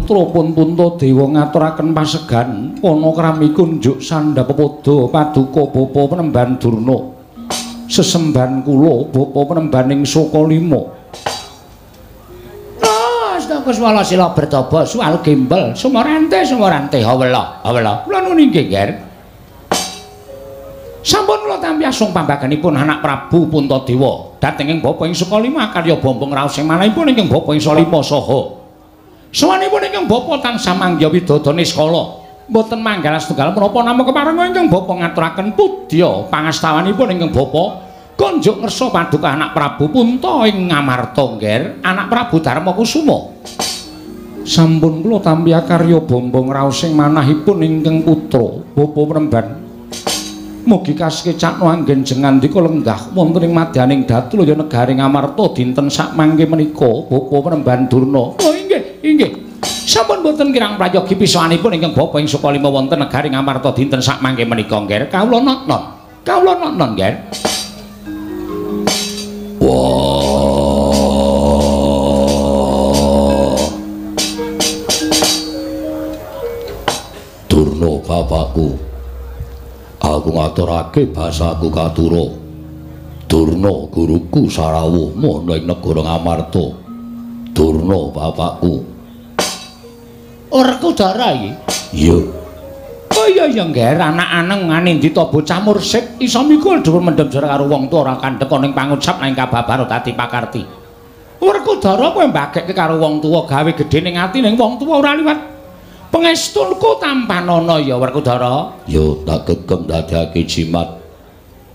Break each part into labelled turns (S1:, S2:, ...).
S1: putra pun Puntadewa ngaturaken pasegan panakrami kunjuk sandhapepada paduka Bapa Penemban Durna. Sesemban kula Bapa Penembaning Sokalima. Gus Walasila bertobo sual gembel sumorante hawela kula nuwun inggih Nger. Sampun kula tampi asung pambaganipun anak Prabu Puntadewa dhateng ing bapa ing Sukalima karya bombong raos ing manahipun ingkang bapa ing Salima saha sawanipun ingkang bapa tansah mangya widodane skala mboten manggal setunggal menapa nama keparenga ingkang bapa ngaturaken pudya pangastawanipun ingkang bapa konjuk ngersa paduka anak Prabu Punta ing Ngamarta Nger anak Prabu Darmakusuma. Sampun kula tampi karya bombong raos ing manahipun ingkang putra Bapa Penemban. Mugi kasekecakno anggen jengandika lenggah wonten ing madyaning Datulaya negari Ngamarta dinten sakmangke menika Bapa Penemban Durna. Oh inggih. Sampun boten kirang prayogi pisanipun ingkang Bapa ing Sukalima wonten negari Ngamarta dinten sakmangke menika Nger. Kawula non Nger.
S2: Durna bapakku, aku ngaturake basaku katura. Durna guruku sarawuh ana ing negara Ngamarta. Durna bapakku.
S1: Werkudara iki?
S2: Iya.
S1: Oh iya Nger, anak-anak nganindita bocah mursik isa mikul dhuwur mendhem jare karo wong tuwa ora kandhek ana ing pangucap nang kababar dadi pakarti. Werkudara kowe mbagekke karo wong tuwa gawe gedhe ning ati ning wong tuwa ora liwat pengestunku tampanana ya Werkudara.
S2: Ya tak gegem dadekake jimat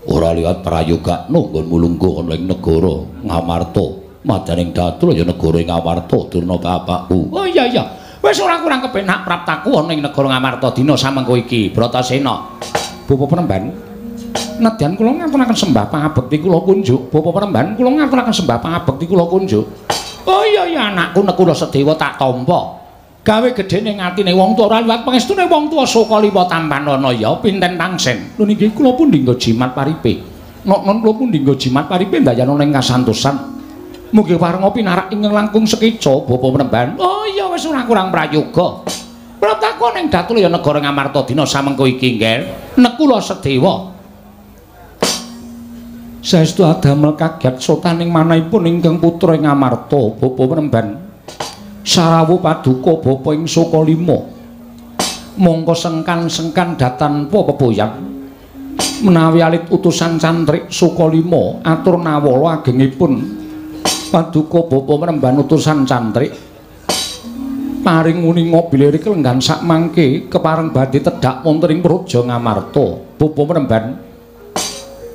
S2: ora liwat prayogakno nggonmu lungguh ana ing negara Ngamarta. Madyaning Datulaya negara Ngamarta Durna bapakku.
S1: Oh iya. Wis ora kurang kepenak praptaku ana ing negara Ngamarta dina samengko iki Bratasena. Bapa Penemban, nedyan kula ngaturaken sembah pangabekti kula kunjuk. Bapa Penemban, kula ngaturaken sembah pangabekti kula kunjuk. Oh iya anakku Nekula Sedewa tak tampa. Gawe gedhe ning atine wong tuwa ora liwat pangestune wong tuwa Sukalima tampanana ya pinten tangsen. Lho niki kula pun dinggo jimat paripe. Non kula pun dinggo jimat paripe ndayana ning kasantosan. Mugi parenga pinarak ingkang langkung sekeca Bapa Penemban. Oh iya wis ora kurang prayoga. Kula takon ing Datulaya negara Ngamarta dina samengko iki Nger. Nekula Sedewa. Saestu adamel kaget sotaning manahipun ingkang putra ing Ngamarta Bapa Penemban. Sarawuh paduka Bapa ing Sukalima. Mongko sengkan datan pepoyan. Menawi alit utusan cantrik Sukalima atur nawala agengipun paduka Bapa Penemban utusan cantrik paring uninga bilih kelenggan sakmangke kepareng badhe tedhak wonten ing praja Ngamarta. Bapa Penemban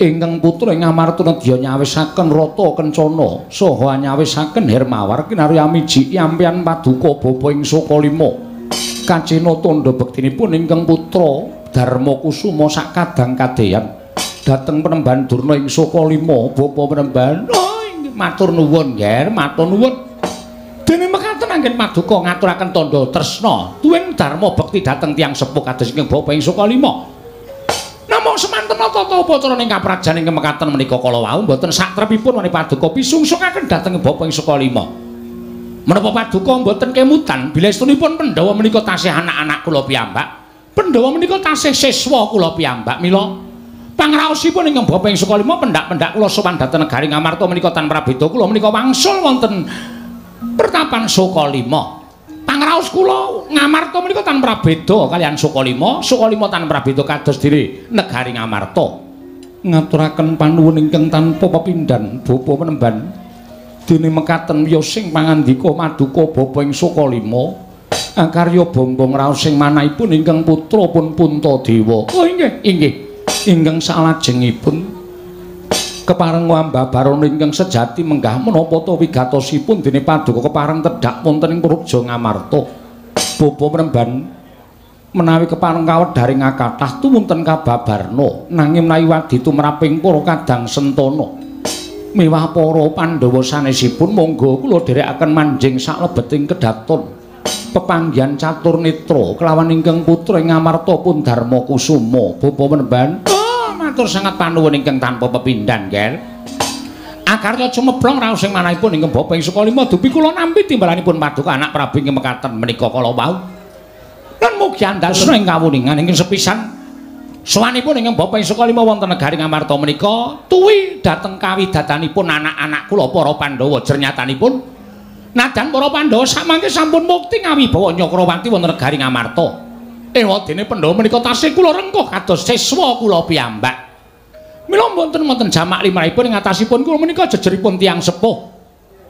S1: ingkang putra ing Ngamarta nedya nyawisaken rata kencana saha nyawisaken Hermawar kinarya miji yampian paduka Bapa ing Sukalima kacena tandha bektinipun ingkang putra Darmakusuma sak kadang kadeyan dhateng Penemban Durna ing Sukalima. Bapa Penemban matur nuwun Nger, matur nuwun. Dene mekaten anggen paduka ngaturaken tandha tresna tuwin dharma bekti dhateng tiyang sepuh kados ingkang Bapa ing Sukalima. Namung semanten tata upacara ing kaprajan ingkang mekaten menika kala wau mboten satrepipun menawi paduka pisungsungaken dhateng Bapa ing Sukalima. Menapa paduka mboten kemutan bilih estunipun Pandhawa menika tasih anak-anak kula piyambak. Pandhawa menika tasih siswa kula piyambak mila pangraosipun ingkang Bapa ing Sukalima pendak-pendak kula sowan dhateng negari Ngamarta menika tanpa beda kula menika wangsul wonten pertapan Sukalima. Pangraos kula Ngamarta menika tanpa beda kaliyan Sukalima, Sukalima tanpa beda kados diri negari Ngamarta. Ngaturaken panuwun ingkang tanpa pepindhan Bapa Penemban. Dene mekaten wiyosing pangandika maduka Bapa ing Sukalima karya bombong raos sing manahipun ingkang putra pun Puntadewa. Oh inggih. Ingkang salajengipun kepareng wambabarana ingkang sejati menggah menapa ta wigatosipun dene paduka kepareng tedhak wonten ing praja Ngamarta. Bapa Penemban menawi kepareng kawedharing kathah tumunten kababarna nanging menawi wadi tumraping para kadang sentana miwah para Pandhawa sanesipun monggo kula dherekaken manjing saklebeting kedaton pepanggihan catur netra kelawan ingkang putra ing Ngamarta pun Darmakusuma. Bapa Penemban matur sangat panuwun ingkang tanpa pepindhan Nger. Akarya cumeblong raos sing manahipun ingkang bapa ing Sukalima dupi kula nampi timbalanipun paduka anak Prabu ing mekaten menika kala wau. Lan mugi andhasna ing kawuningan ingkang sepisan sawanipun ingkang bapa ing Sukalima wonten negari Ngamarta menika tuwi dhateng kawidatanipun anak-anak kula para Pandhawa jernyatanipun nadan para Pandhawa samangke sampun mukti ngawibawa Nyakrawati wonten negari Ngamarta. Ewadene Pandhawa menika tasih kula rengkuh kados siswa kula piyambak. Mila wonten jamak limrahipun ing atasipun kula menika jejeripun tiyang sepuh.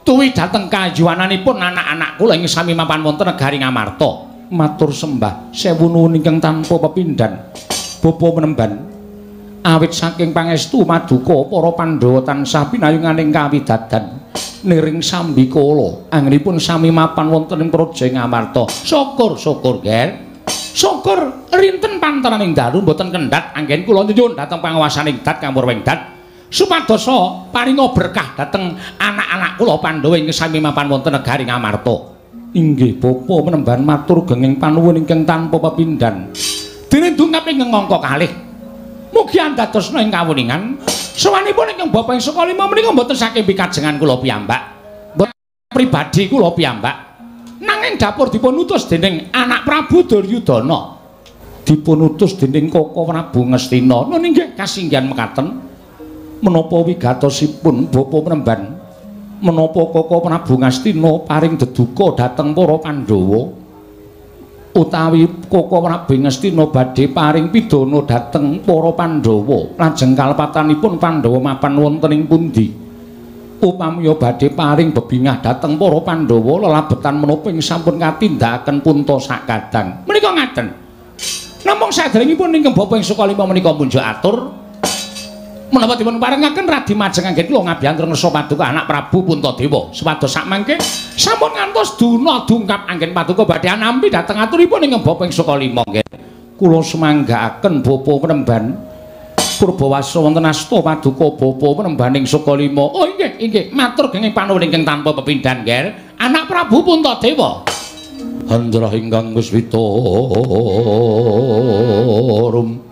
S1: Tuwi dhateng kajuwananipun anak-anak kula ing sami mapan wonten negari Ngamarta. Matur sembah sewu nuwun ingkang tanpa pepindhan. Bapa Menemban. Awit saking pangestu maduka para Pandhawa tansah pinayunganing kawidadan niring sambikala anggenipun sami mapan wonten ing praja Ngamarta. Syukur-syukur, Ger. Syukur rinten panteraning dalu mboten kendhat anggen kula nyuwun dhateng pangawasaning Dat Kang Purwengdat supadosa paringa berkah dhateng anak-anak kula Pandhawa ing sami mapan wonten negari Ngamarta. Inggih Bapa Menemban matur genging panuwun ingkang tanpa pepindhan. Dene dungap ing angka kalih. Mugi andhadosna ing kawuningan sawanipun ingkang Bapa ing Sukalima menika mboten saking pikajengan kula piyambak. Mboten pribadi kula piyambak. Nanging dapur dipun utus dening anak Prabu Duryudana. Dipun utus dening Kaka Prabu Ngastina. Nun inggih kasinggihan mekaten. Menapa wigatosipun Bapa Menemban? Menapa Kaka Prabu Ngastina paring deduka dhateng para Pandhawa? Utawi Kaka Prabu Ngastina badhe paring pidana dhateng para Pandhawa. Lajeng kalepatanipun Pandhawa mapan wonten ing pundi? Upamya badhe paring bebingah dhateng para Pandhawa lelabetan menapa ing sampun katindakaken punta sakadang. Menika ngaten. Namung saderengipun ingkang Bapa ing Sukalima menika munjuk atur menapa dipun paringaken radi majeng anggen kula ngabiyantur ngersa paduka anak Prabu Puntadewa. Supados sakmangke sampun ngantos duna dungkap anggen paduka badhe nampi dhateng aturipun ingkang Bapa ing Sukalima nggih. Kula semanggaaken Bapa Menemban Purbawasa wonten asta paduka Bapa Menembaning Sukalima. Oh inggih, matur genging panuwun ingkang tanpa pepindhan, Ger. Anak Prabu Puntadewa. Handra ingkang Wiswita rum.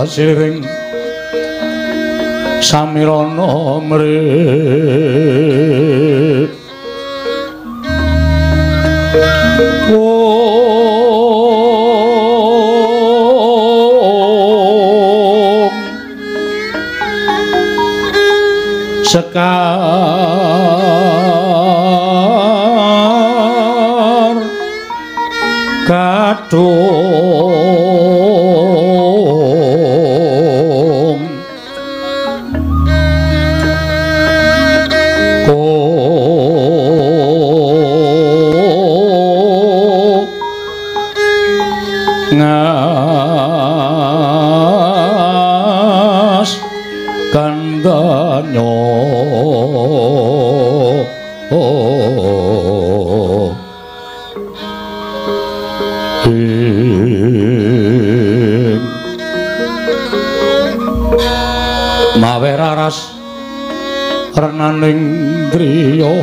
S1: Kasiring samirana mrih sekar kadung ngas kandanya mawe raras renaning driya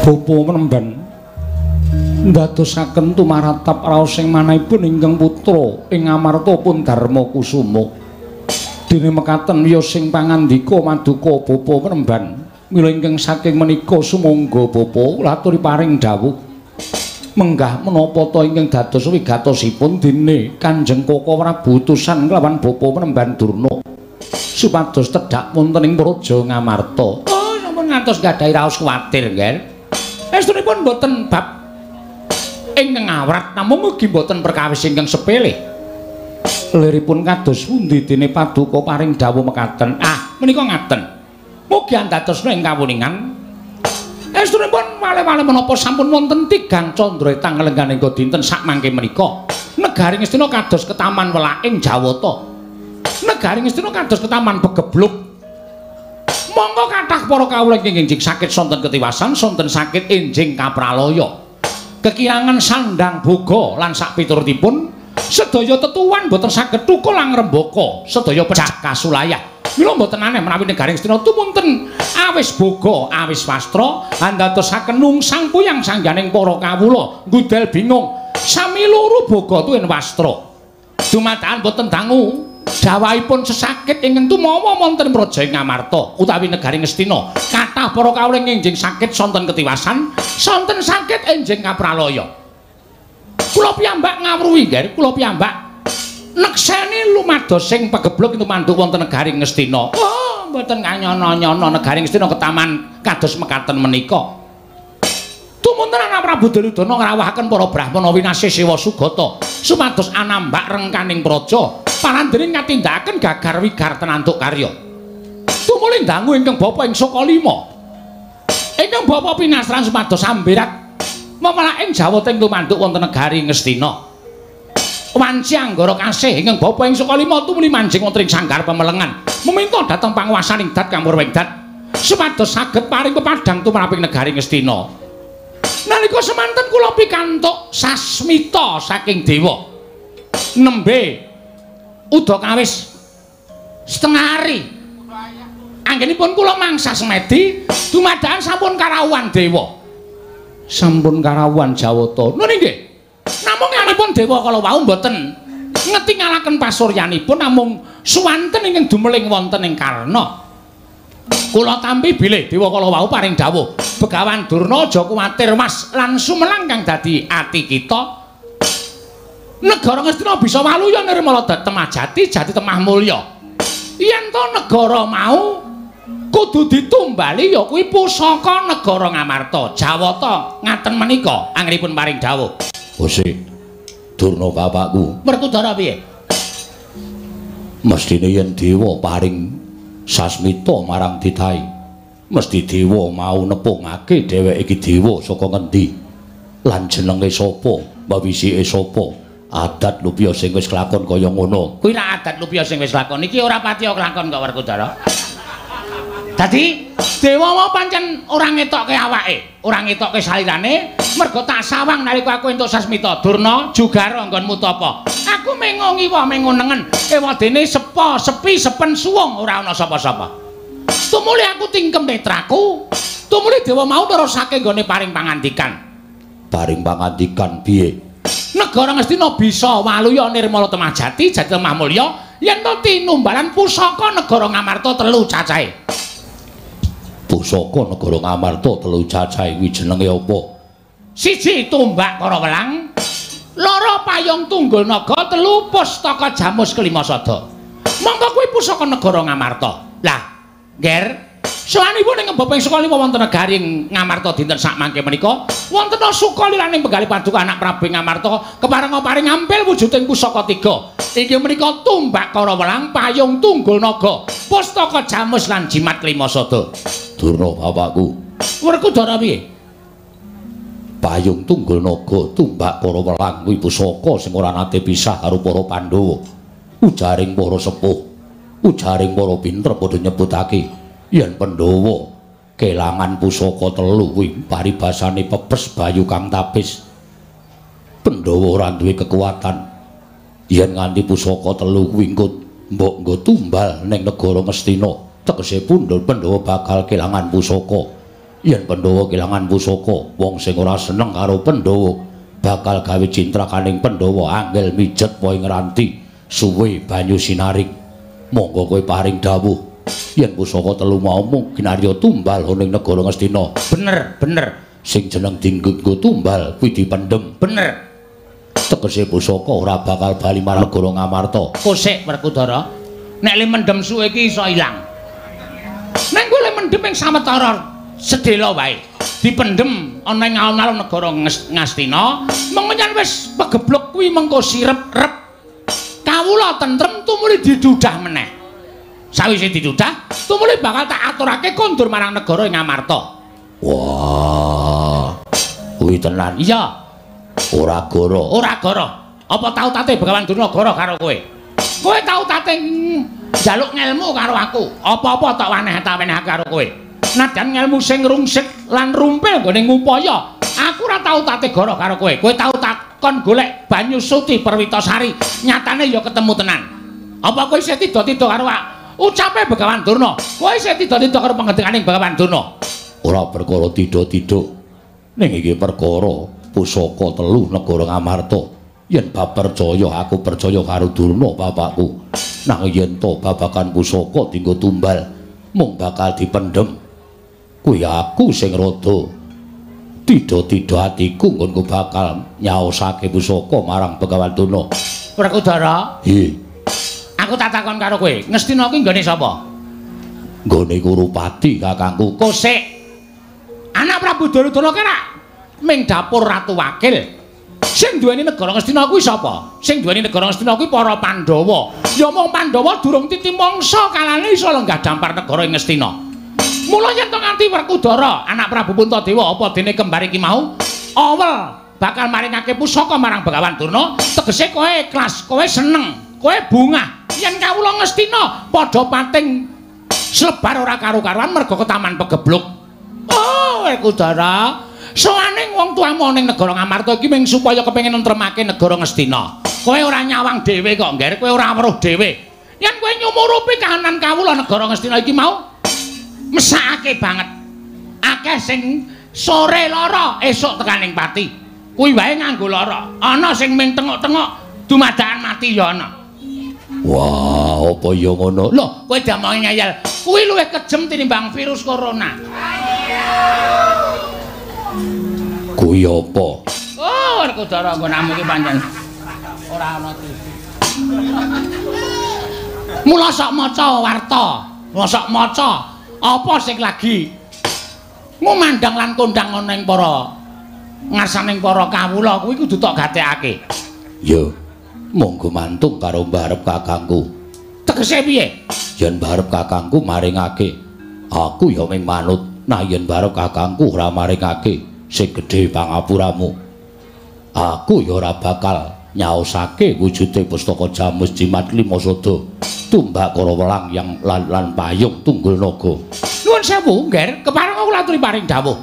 S1: Bapa Menemban ndadosaken tumaratap raos sing manahipun ingkang putra ing Ngamarta pun Darma Kusuma. Dene mekaten ya sing pangandika maduka Bapa Menemban. Mila ingkang saking menika sumangga Bapa laturi paring dawuh. Menggah menapa ta ingkang dados wigatosipun dene Kanjeng Kaka Prabu utusan kelawan Bapa Menemban Durna supados tedhak wonten ing praja Ngamarta. Oh, sampun ngantos gadhahi raos kuwatir, nggih. Estunipun boten bab ingkang awrat namung mugi boten perkawis ingkang sepele. Liripun kados pundi dene paduka paring dawuh mekaten. Ah, menika ngaten. Mugi andadosna ing kawuningan estunipun wale-wale menapa sampun wonten 3 candra tanggelengganing dinten sak mangke menika. Negaring Astina kados ketaman welaking Jawata. Negaring Astina kados ketaman begebluk. Monggo kathah para kawula ingkang sakit sonten ketiwasan, sonten sakit enjing kapralaya. Kekirangan sandang boga lan sak piturutipun sedaya tetuwan boten saged tukul lang rembaka, sedaya pecah kasulayah. Mila mboten aneh menawi negaring Astina tumunten awis boga, awis wastra, andadosaken nungsang puyang sangganing para kawula ngudel bingung. Sami loro boga tuwin wastra. Dumadakan boten dangu dawahipun sesakit ingkang tumawa wonten praja Ngamarta utawi negaring Astina. Kathah para kawula enjing sakit sonten ketiwasan, sonten sakit enjing kapralaya. Kula piyambak ngawruhi nggih, kula piyambak nekseni lumados sing pagebluk mantuk wonten negaring Astina. Oh, mboten kanyono-nyono negaring Astina ketaman kados mekaten menika. Tumunten ana Prabu Duryudana ngrawuhaken para Brahmana winasih Sewa Sugata supados anambak rengkaning praja panandhening ngatindakaken gagar wigar tenantuk karya. Tumuli dangu ingkang Bapa ing Sokalima. Ingkang Bapa pinasran supados sambirat mewalaking Jawata ing tumanduk wonten negaring Astina. Wanci anggara kasih ingkang Bapa ing Sokalima tumuli manjing wonten ing sanggar pemelengan meminta dhateng panguwasaning dat Kamur Wengdat supados saged paring pepadhang tumraping negaring Astina. Nalika semanten kula pikantuk sasmita saking dewa nembe udakawis setengah hari anggenipun kula mangsa semedi dumadakan sampun karawuhan dewa sampun karawuhan Jawata nun nggih namung nganipun dewa kala wau mboten ngetingalaken pasuryanipun namung suwanten ingkang dumeling wonten ing Karna. Kula tampi bilih dewa kala wau paring dawuh Begawan Durna aja kuwatir Mas lan sumelang kang dadi ati kita negara Ngastina bisa waluya nirmala temajati jati temah mulya. Yen to negara mau kudu ditumbali ya kuwi pusaka negara Ngamarta. Jawata ngaten menika anggenipun paring dawuh.
S2: Gusti Durna bapakku.
S1: Werkudara piye?
S2: Mestine yen dewa paring sasmita marang titahe, mesti dewa mau nepungake dheweke iki dewa saka ngendi lan jenenge sapa, mawisike sapa. Adat lupya sing wis kelakon kaya ngono.
S1: Kuwi ra adat lupya sing wis lakon iki ora patiya kelakon kok Werkudara. Dadi dewa mau pancen ora ngetokke awake, ora ngetokke salirane, mergo tak sawang nalika aku entuk sasmita. Durna jugara nggonmu tapa? Aku mengongi wae mengonengen. Ewadene sepa, sepi, sepen suwung ora ana sapa-sapa. Tumuli aku tingkem netraku. Tumuli dewa mau nerusake nggone paring pangandikan.
S2: Paring pangandikan piye?
S1: Negara Ngastina bisa waluya nirmala temajati jati temah mulya yen to tinumbalan pusaka negara Ngamarta 3 cacahe.
S2: Pusaka negara Ngamarta 3 cacahe kuwi jenenge apa?
S1: 1 tumbak para welang, 2 payung tunggul naga, 3 pustaka jamus kelima sada. Monggo kuwi pusaka negara Ngamarta. Lah, Nger, sawanipun ing Bapa ing Sukalima wonten negaring Ngamarta dinten sak mangke menika, wonten Sukaliraning penggalih paduka anak Prabu Ngamarta keparenga paring ampil wujuding pusaka 3. Inggih menika tumbak kara welang, payung tunggul naga, pustaka jamus lan jimat kelima sada.
S2: Durna bapakku.
S1: Werkudara piye?
S2: Payung tunggul naga, tumbak kara welang kuwi pusaka sing ora nate pisah karo para Pandhawa. Ujaring para sepuh, ujaring para pinter padha nyebutake yen Pandhawa kelangan pusaka 3 kuwi paribasane pepes bayu kang tapis. Pandhawa ora duwe kekuatan yen nganti pusaka 3 kuwi mbok nggo tumbal ning negara Ngastina, tegese pundhut Pandhawa bakal kelangan pusaka. Yen Pandhawa kelangan pusaka, wong sing ora seneng karo Pandhawa bakal gawe cintrakaning Pandhawa angel mijet wae ngranti suwe banyu sinaring. Monggo kowe paring dawuh yen pusaka 3 mau mungkin arya tumbal ning negara Ngastina.
S1: Bener.
S2: Sing jeneng dinggo tumbal kuwi dipendhem.
S1: Bener.
S2: Tegese pusaka ora bakal bali marang negara Ngamarta.
S1: Kosek Werkudara. Nek le mendhem suwe iki iso ilang. Nek kowe le mendhem ing sawetara sedhela wae. Dipendhem ana ing alun-alun negara Ngastina, mengenyan wis pegebluk kuwi mengko sirep-rep. Kawula tentrem tumuli didudah meneh. Sawise didudah, tumuli bakal tak aturake kondur marang negara ing Ngamarta.
S2: Wah. Kuwi tenan.
S1: Iya.
S2: Ora goro.
S1: Ora goro. Apa tau tate Begawan Durna goro karo kowe? Kowe tau tate njaluk ngelmu karo aku. Apa-apa tak waneh-wanehake karo kowe. Najan ngelmu sing rungsik lan rumpil nggone ngupaya. Aku ora tau tate goro karo kowe. Kowe tau takon golek banyu suci Perwitasari. Nyatane ya ketemu tenan. Apa kowe isih tida-tida karo ucape Begawan Durna? Kowe isih tida-tida karo pangendikaning Begawan Durna?
S2: Ora perkara tida-tida. Ning iki perkara pusaka telu negara Ngamarta. Yen bab percaya aku percaya karo Durna bapakku. Nang yen to babakan pusaka dienggo tumbal mung bakal dipendhem. Kuwi aku sing rada tida-tida atiku nggonku bakal nyaosake pusaka marang Begawan Durna.
S1: Werkudara?
S2: Nggih.
S1: Aku tak takon karo kowe, Ngastina kuwi nggone sapa?
S2: Nggone Kurupati kakangku.
S1: Kosik. Anak Prabu Duryudana kena ming dapur Ratu Wakil. Sing duweni negara Ngastina kuwi sapa? Sing duweni negara Ngastina kuwi para Pandhawa. Ya mung Pandhawa durung titimangsa kalane iso lenggah dampar negara ing Ngastina. Mula yen to nganti Werkudara, anak Prabu Puntadewa apa dene kembar iki mau, awel bakal maringake pusaka marang Begawan Durna, tegese kowe ikhlas, kowe seneng, kowe bungah. Yen kawula Ngastina padha pating slebar ora karo-karuan merga ketaman pegebluk. Oh, Werkudara, soaning wong tuamu ning negara Ngamarta iki mung supaya kepengin nentremake negara Ngastina. Kowe ora nyawang dhewe kok, Ngger, kowe ora weruh dhewe. Yen kowe nyumurupi kahanan kawula negara Ngastina iki mau mesake banget. Akeh sing sore lara, esuk tekaning pati. Kuwi wae nganggo lara. Ana sing ming tengok-tengok dumadakan mati ya ana.
S2: Wah, apa ya ngono?
S1: Loh, kowe damonge ngeyel. Kuwi luwih kejem tinimbang virus corona.
S2: Kuwi apa?
S1: Oh, Werkudara nggonamu iki pancen ora ana TV. Mula sok maca warta, mula sok maca apa sing lagi ngumandang lan kondang ana ing para ngarsaning para kawula kuwi kudu tok gatekake.
S2: Ya, mung gumantung karo mbarep kakangku.
S1: Tegese piye?
S2: Yen mbarep kakangku maringake, aku ya ming manut. Nah yen mbarep kakangku ora maringake, sing gedhe pangapuramu. Aku ya ora bakal nyaosake wujude pustaka Jamus Jimat Lima Sada, tumbak Karawelang yang lan payung Tunggul Naga.
S1: Nuwun sewu, Ngger, kepareng kula aturi paring dawuh.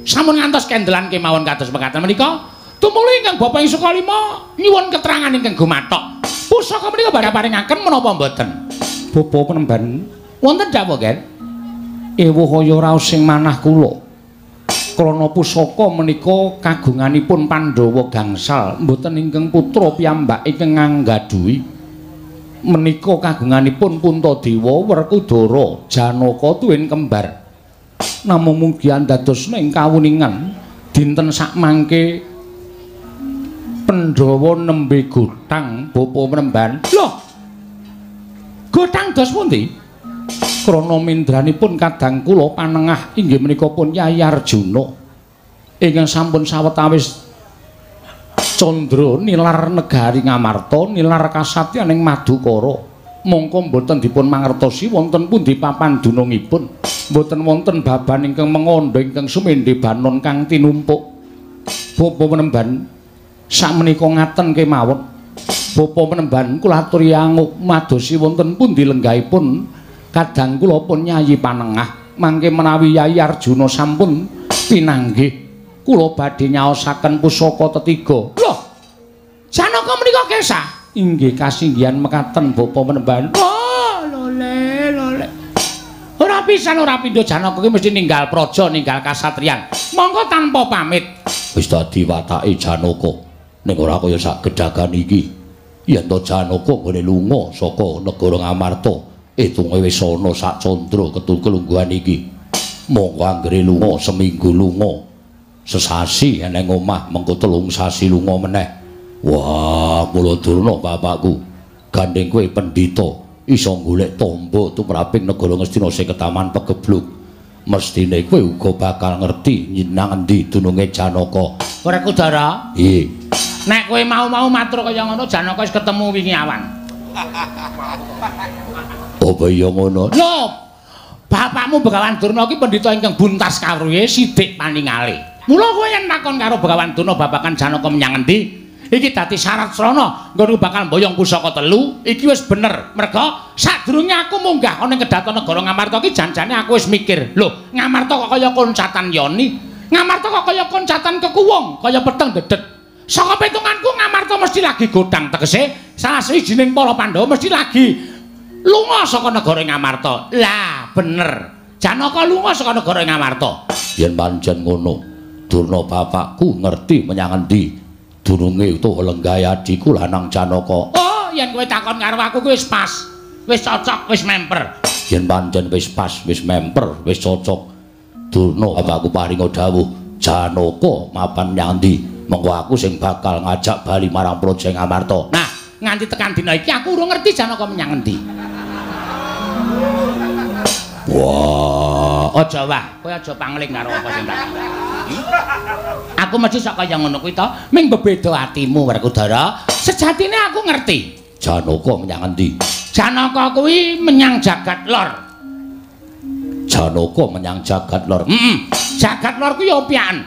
S1: Sampun ngantos kendelan kemawon kados mekaten menika, tumuli ingkang Bapak ing Sukalima nyuwun keterangan ingkang gumathok. Pusaka menika badhe paringaken menapa mboten? Bapa Penemban, wonten dawuh, Ngger? Ewuh kaya raos sing manah kula. Krana pusaka menika kagunganipun Pandhawa gangsal, mboten ingkang putra piyambak ingkang nganggadhuhi. Menika kagunganipun Puntadewa, Werkudara, Janaka tuwin kembar. Namung mugi andadosna ing kawuningan dinten sakmangke Pandhawa nembe gotang Bapa Penemban. Loh. Gotang dos pundi? Krana mindranipun kadang kula panengah inggih menika pun Yayi Arjuna ingkang sampun sawetawis candra nilar negari Ngamarta, nilar kasatyaning Madukara. Mongko mboten dipun mangertosi wonten pundi papan dunungipun. Mboten wonten baban ingkang mengandha ingkang sumendhe banon kang tinumpuk. Bapa Penemban sakmenika ngaten kemawon. Bapa Penemban kula aturi anguk madosi wonten pundi lenggahipun kadang kula pun Yayi panengah. Mangke menawi Yayi Arjuna sampun pinanggih kula badhe nyaosaken pusaka tetiga. Loh, Janaka menika kesah? Inggih kasinggihan mekaten Bapa Penemban. Oh, lole. Ora pisan ora pindho Janaka iki mesti ninggal praja, ninggal kasatriyan. Monggo tanpa pamit.
S2: Wis dadi watake Janaka. Ning ora kaya sak gedhagan iki. Yen to Janaka nggone lunga saka negara Ngamarta, etunge wis ana sak candra kelungguhan iki. Monggo anggere lunga seminggu lunga. Sesasi eneng omah mengko 3 sasi lunga meneh. Wah, mula Durna bapakku. Gandeng kowe pendhita iso golek tamba tumraping negara Ngastina sing ketaman pegebluk. Mestine kowe uga bakal ngerti nang endi dununge Janaka.
S1: Werkudara?
S2: Nggih.
S1: Nek kowe mau matur kaya ngono, Janaka wis ketemu wingi awan.
S2: Apa iya ngono?
S1: Lho, bapakmu Begawan Durna iki pendhita ingkang buntas kawruhe sithik paningali. Mula kowe yen takon karo Begawan Durna babagan Janaka menyang endi? Iki dadi syarat srana nggonku bakal mboyong pusaka telu. Iki wis bener. Merga sadurunge aku munggah ana ing Kedaton Negara Ngamarta iki janjane aku wis mikir. Lho, Ngamarta kok kaya koncatan Yoni? Ngamarta kok kaya koncatan Kekuwung, kaya peteng dedet. Saka pitunganku Ngamarta mesti lagi godhang tegese salah sawijining para Pandhawa mesti lagi lunga saka negara Ngamarta. Lah, bener. Janaka lunga saka negara Ngamarta.
S2: Yen pancen ngono, Durna bapakku ngerti menyang endi durunge utawa lenggah adiku lanang Janaka.
S1: Oh, yen kowe takon karo aku kuwi wis pas. Wis cocok, wis memper.
S2: Yen pancen wis pas, wis memper, wis cocok. Durna bapakku paringa dawuh, Janaka mapan menyang endi? Mengko aku sing bakal ngajak bali marang Projeng Ngamarta.
S1: Nah, nganti tekan dina iki aku urung ngerti Janaka menyang endi.
S2: Wah,
S1: aja wah, kowe aja pangling karo apa sing tak. Aku mesti sok kaya ngono kuwi to, ming bebeda atimu Werkudara. Sejatine aku ngerti.
S2: Janaka menyang endi?
S1: Janaka kuwi menyang jagat lor.
S2: Janaka menyang jagat lor.
S1: Jagat lor kuwi ya opiaken.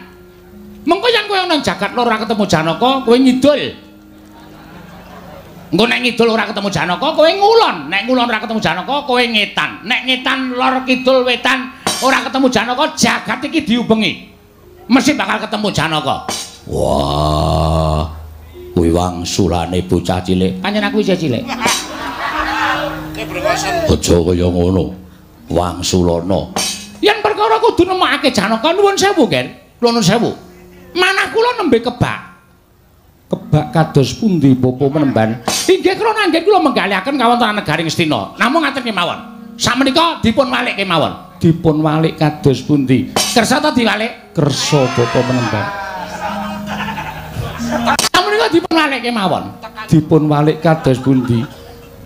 S1: Mengko yen kowe nang jagat lor ora ketemu Janaka, kowe ngidul. Engko nek ngidul ora ketemu Janaka, kowe ngulon. Nek ngulon ora ketemu Janaka, kowe ngetan. Nek ngetan lor kidul wetan ora ketemu Janaka, jagat iki diubengi. Mesti bakal ketemu Janaka.
S2: Wah, kuwi wangsulane bocah cilik.
S1: Pancen aku isih cilik.
S2: Aja kaya ngono. Wangsulana.
S1: Yen perkara kudu nemokake Janaka nuwun sewu, Ken. Nuwun sewu. Manah kula nembe kebak. Kebak kados pundi Bapa Menemban? Inggih krana anggen kula menggalihaken kawontenan negaring Astina. Namung ngaten kemawon. Sakmenika dipun walik kemawon. Dipun walik kados pundi? Kersa ta diwalik? Kersa Bapa Menemban. Sakmenika dipun walik kemawon. Dipun walik kados pundi?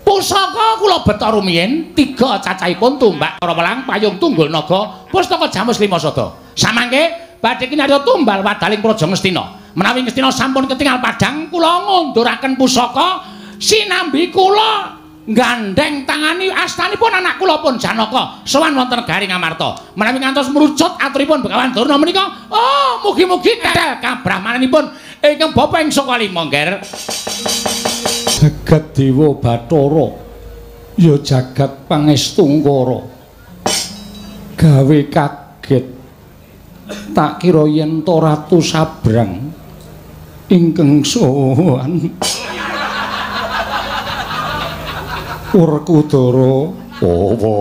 S1: Pusaka kula beta rumiyin 3 cacahipun tumbak para welang payung tunggul naga pustaka Jamus Lima Sada. Samangke badhe kinarya tumbal wadaling Praja Ngastina. Menawi Ngastina sampun ketingal padhang kula ngunduraken pusaka sinambi kula gandeng tangani astanipun anak kula pun Janaka sowan wonten negari Ngamarta. Menawi ngantos mrucut aturipun Begawan Durna menika, oh mugi-mugi tetel kabrahmananipun ingkang Bapa ing Saka Lima, Nger. Jagat Dewa Bathara ya jagat pangestungkara gawe kaget tak kira yen to Ratu Sabrang ingkang sowan Werkudara apa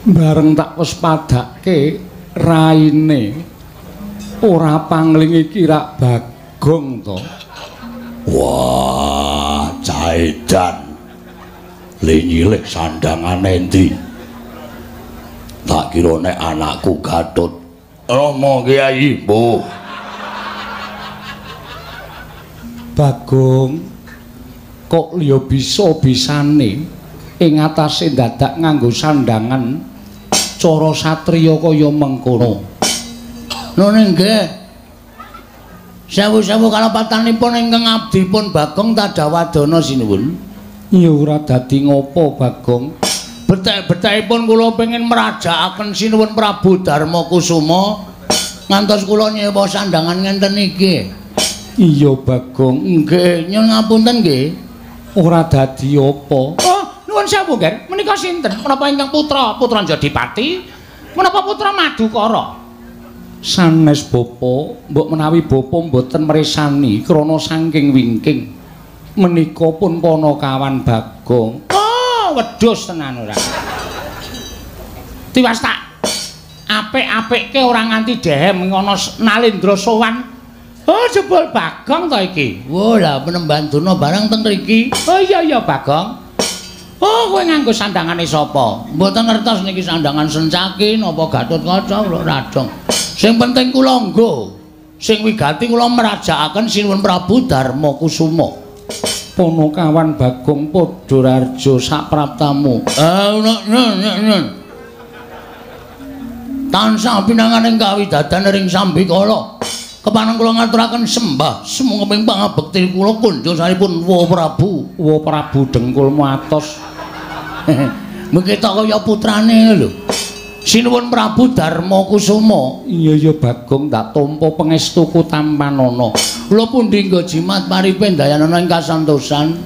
S1: bareng tak wis padake raine ora pangling iki rak Bagong to.
S2: Wah, Caedan. Linyilih sandangane endi? Tak kira nek anakku Gatut. Rama Kyai, mbuh.
S1: Bagong kok liya bisa-bisane ing atase dadak nganggo sandangan cara satriya kaya mengkono.
S3: Nune nggih. Sewu-sewu kalapatanipun ingkang abdipun Bagong Tadawadana sinuwun.
S1: Ya ora dadi ngopo Bagong.
S3: Betek-betekipun kula pengin merajakaken sinuwun Prabu Darma Kusuma ngantos kula nyewa sandangan ngenten iki.
S1: Iya Bagong.
S3: Nggih, nyuwun ngapunten nggih.
S1: Ora dadi apa. Oh, nuwun sewu, Ger. Menika sinten? Menapa ingkang putra Jodipati? Menapa putra Madukara? Sanes Bapa, mbok menawi Bapa mboten mresani krana saking wingking. Menika pun Panakawan Bagong. Oh, wedhus tenan ora. Tiwas tak apik-apikke ora nganti dehem ngono Nalendra sowan. Oh, jebul Bagong to iki.
S3: Wah, lah Penemban Durna barang teng mriki.
S1: Oh iya Bagong. Oh, kowe nganggo sandangane sapa?
S3: Mboten ngertos niki sandangan Sencaki napa Gatotkaca kula radong. Sing penting kula nggo. Sing wigati kula merajakaken sinuwun Prabu Darma Kusuma.
S1: Panakawan Bagong Padararja sapraptamu.
S3: Nun. Tansah pinanganing kawidadan ring Sambikala. Kepanen kula ngaturaken sembah semoga ping pangabekti kula kunjuk sanipun Wa Prabu.
S1: Wa Prabu dengkulmu atos.
S3: Mengki tok kaya putrane lho. Sinuwun Prabu Darma Kusuma.
S1: Iya ya Bagong tak tampa pangestuku Tampanana.
S3: Kula pundi nggo jimat paripe Dayanana ing kasantosan.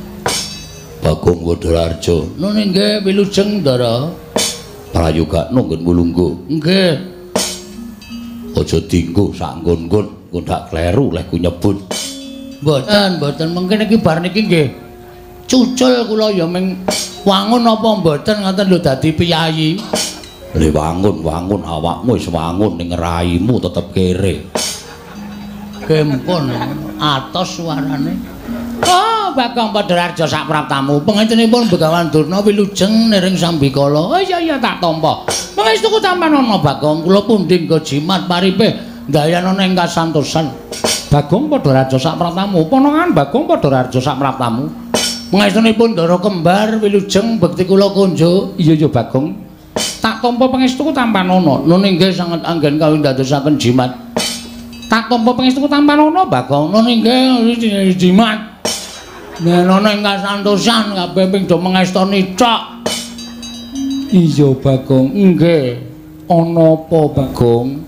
S2: Bagong Wadararja.
S3: Nun nggih wilujeng Ndara.
S2: Prayoga nunggun mulunggo.
S3: Nggih.
S2: Aja dienggo sak nggon-nggon, engko ndak kleru leh ku nyebut.
S3: Mboten mungkin iki bar niki nggih. Cucul kula ya ming wangun apa mboten ngoten lho dadi piyayi.
S2: Le wangun awakmu wis wangun ning raimu tetep kere.
S3: Kempun atos suarane. Oh, Bagong Wadararja sak praptamu. Pengentenipun Begawan Durna wilujeng niring Sambikala. Oh iya tak tampa. Pangestuku Tampanana Bagong kula pundi nggo jimat paripe Dayanana ing kasantosan.
S1: Bagong Wadararja sak praptamu. Ponongan Bagong Wadararja sak praptamu.
S3: Pangestunipun Ndara kembar wilujeng bekti kula kunjuk.
S1: Iya ya Bagong. Tak tampa pangestuku Tampanana.
S3: Nun inggih sanget anggen kawin dadosaken jimat.
S1: Tak tampa pangestuku Tampanana Bagong.
S3: Nun inggih jimat. Dayanana ing kasantosan kabeh ping do mengestoni cok.
S1: Iya Bagong.
S3: Nggih.
S1: Ana apa Bagong?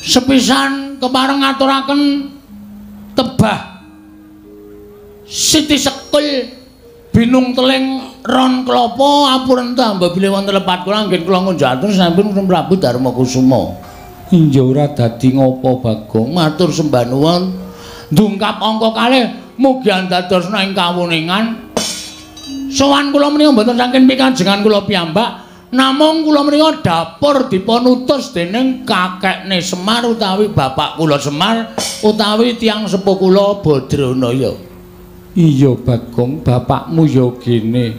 S3: Sepisan kepareng ngaturaken tebah Siti Sekul binung teling ron klapa apurenta mbabile wonten lepat kula anggen kula ngunjaken sampun Prabu Darma Kusuma.
S1: Iya ora dadi ngopo Bagong?
S3: Matur sembah nuwun. Ndungkap angka kalih mugi andadosna ing kawuningan. Sowan kula menika mboten saking pikajengan kula piyambak, namung kula menika dapur dipun utus dening kakekne Semar utawi bapak kula Semar utawi tiyang sepuh kula Badranaya.
S1: Iya Bagong, bapakmu ya kene.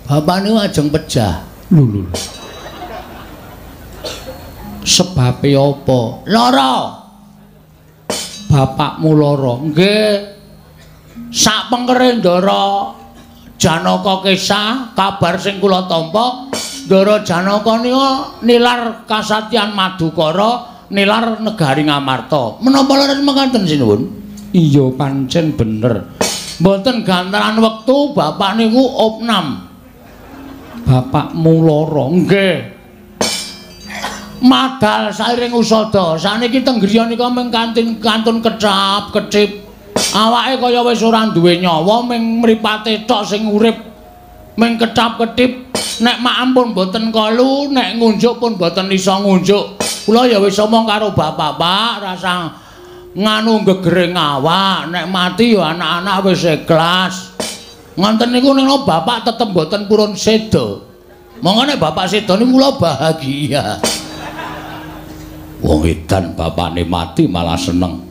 S3: Bapakne ajeng pejah.
S1: Lho.
S3: Sebabe apa? Lara.
S1: Bapakmu lara.
S3: Nggih. Sak pengkere Ndara Janaka Kesah, kabar sing kula tampa, Ndara Janaka nika nilar kasatyan Madukara, nilar negari Ngamarta. Menapa leres mekaten sinuwun?
S1: Iya pancen bener.
S3: Mboten gantaran wektu bapak niku opnam.
S1: Bapakmu lara.
S3: Nggih. Madal sairing usada. Saniki teng griya nika mung kantun kecap-kecip. Awake kaya wis ora duwe nyawa, ming mripate tok sing urip. Ming kecap-ketip. Nek mampun mboten kalu, nek ngunjuk pun mboten isa ngunjuk. Kula ya wis omong karo bapak-bapak rasa nganu gegering awak, nek mati ya anak-anak wis ikhlas. Ngoten niku nek bapak tetep mboten purun seda. Monggo nek bapak seda niku kula bahagia.
S2: Wong edan bapakne mati malah seneng.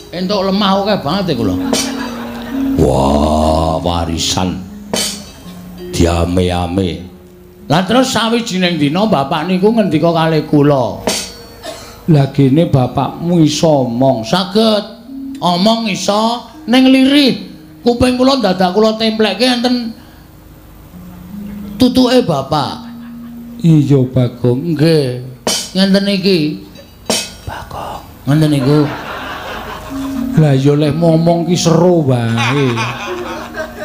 S3: Entuk lemah akeh banget kula.
S2: Wah, warisan diame-ame.
S3: Lah terus sawijining dina bapak niku ngendika kalih kula.
S1: Lah kene bapakmu iso omong.
S3: Saged omong iso ning lirih. Kuping kula dadak kula templekke enten tutuke bapak.
S1: Iya Bagong.
S3: Nggih. Ngenten iki. Bagong. Ngenten niku.
S1: Lah ya leh ngomong ki seru wae.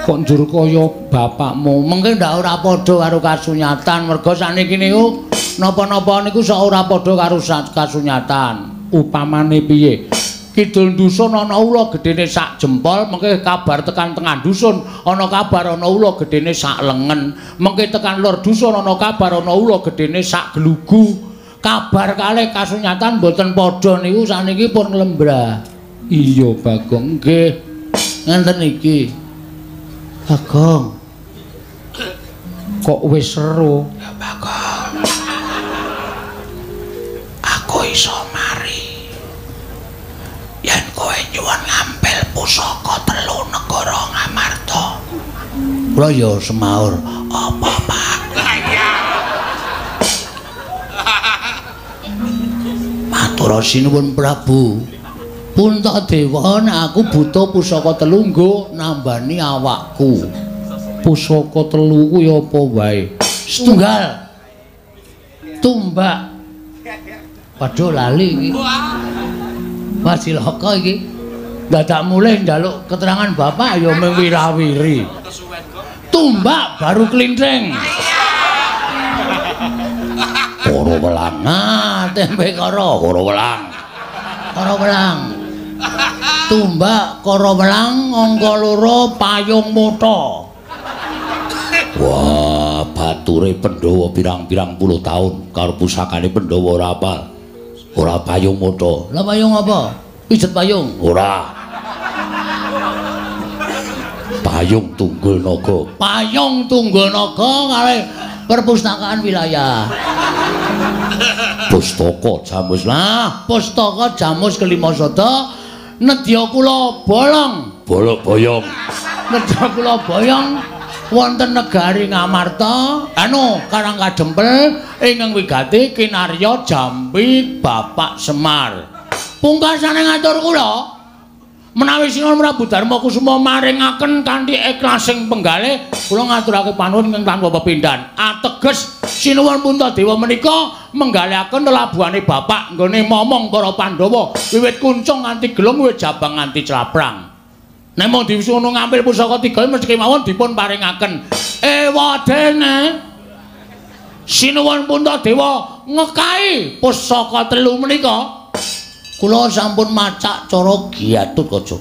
S1: Kok njur kaya bapakmu.
S3: Mengke ndak ora padha karo kasunyatan, merga sakniki niku napa-napa niku sok ora padha karo kasunyatan.
S1: Upamane piye?
S3: Kidul dusun ana ula gedene sak jempol, mengke kabar tekan tengah dusun ana kabar ana ula gedene sak lengen, mengke tekan lor dusun ana kabar ana ula gedene sak glugu. Kabar kalih kasunyatan mboten padha niku sakniki pun lembrah.
S1: Iya Bagong.
S3: Nggih. Ngenten iki. Bagong.
S1: Kok wis seru?
S3: Ya Bagong. Aku iso mari. Yen kowe nyuwun ngampil pusaka 3 negara Ngamarta. Kula ya semaur, apa Pak? Matur sinuwun Prabu. Puntadewa nek aku buta pusaka 3 nggo nambani awakku.
S1: Pusaka 3 kuwi apa wae?
S3: Setunggal. Tumbak. Waduh lali iki. Wah cilaka iki. Dadak mulih njaluk keterangan bapak ya mung wirawiri. Tumbak baru klinthing.
S2: Karo welang.
S3: Nah, tempe karo
S2: welang.
S3: Karo welang. Tumbak karo welang angka 2 payung mutha.
S2: Wah, bature Pandhawa pirang-pirang puluh taun karo pusakane Pandhawa ora apal. Ora payung mutha.
S3: Lah payung apa? Pijet payung.
S2: Ora. Payung Tunggul Naga.
S3: Payung Tunggul Naga kali perpustakaan wilayah.
S2: Pustaka Jamus.
S3: Lah, pustaka Jamus Kelimasada nedya kula bolong.
S2: Bolok boyong.
S3: Nedya kula boyong wonten negari Ngamarta, Karang Kadempel ingkang wigati kinarya Jambi Bapak Semar. Pungkasane ngatur kula menawi Sinuwun Prabu Darma Kusuma maringaken kanthi ikhlasing penggalih kula ngaturake panuwun ingkang tanpa pepindhan. Ateges Sinuwun Puntadewa menika menggalihaken lelabuhane Bapak nggone momong para Pandhawa wiwit kuncung nganti gelung wiwit jabang nganti claprang. Nek mung diwisuno ngambil pusaka 3 mesti kemawon dipun paringaken ewadene Sinuwun Puntadewa ngekahi pusaka 3 menika. Kula sampun macak cara Gatotkaca.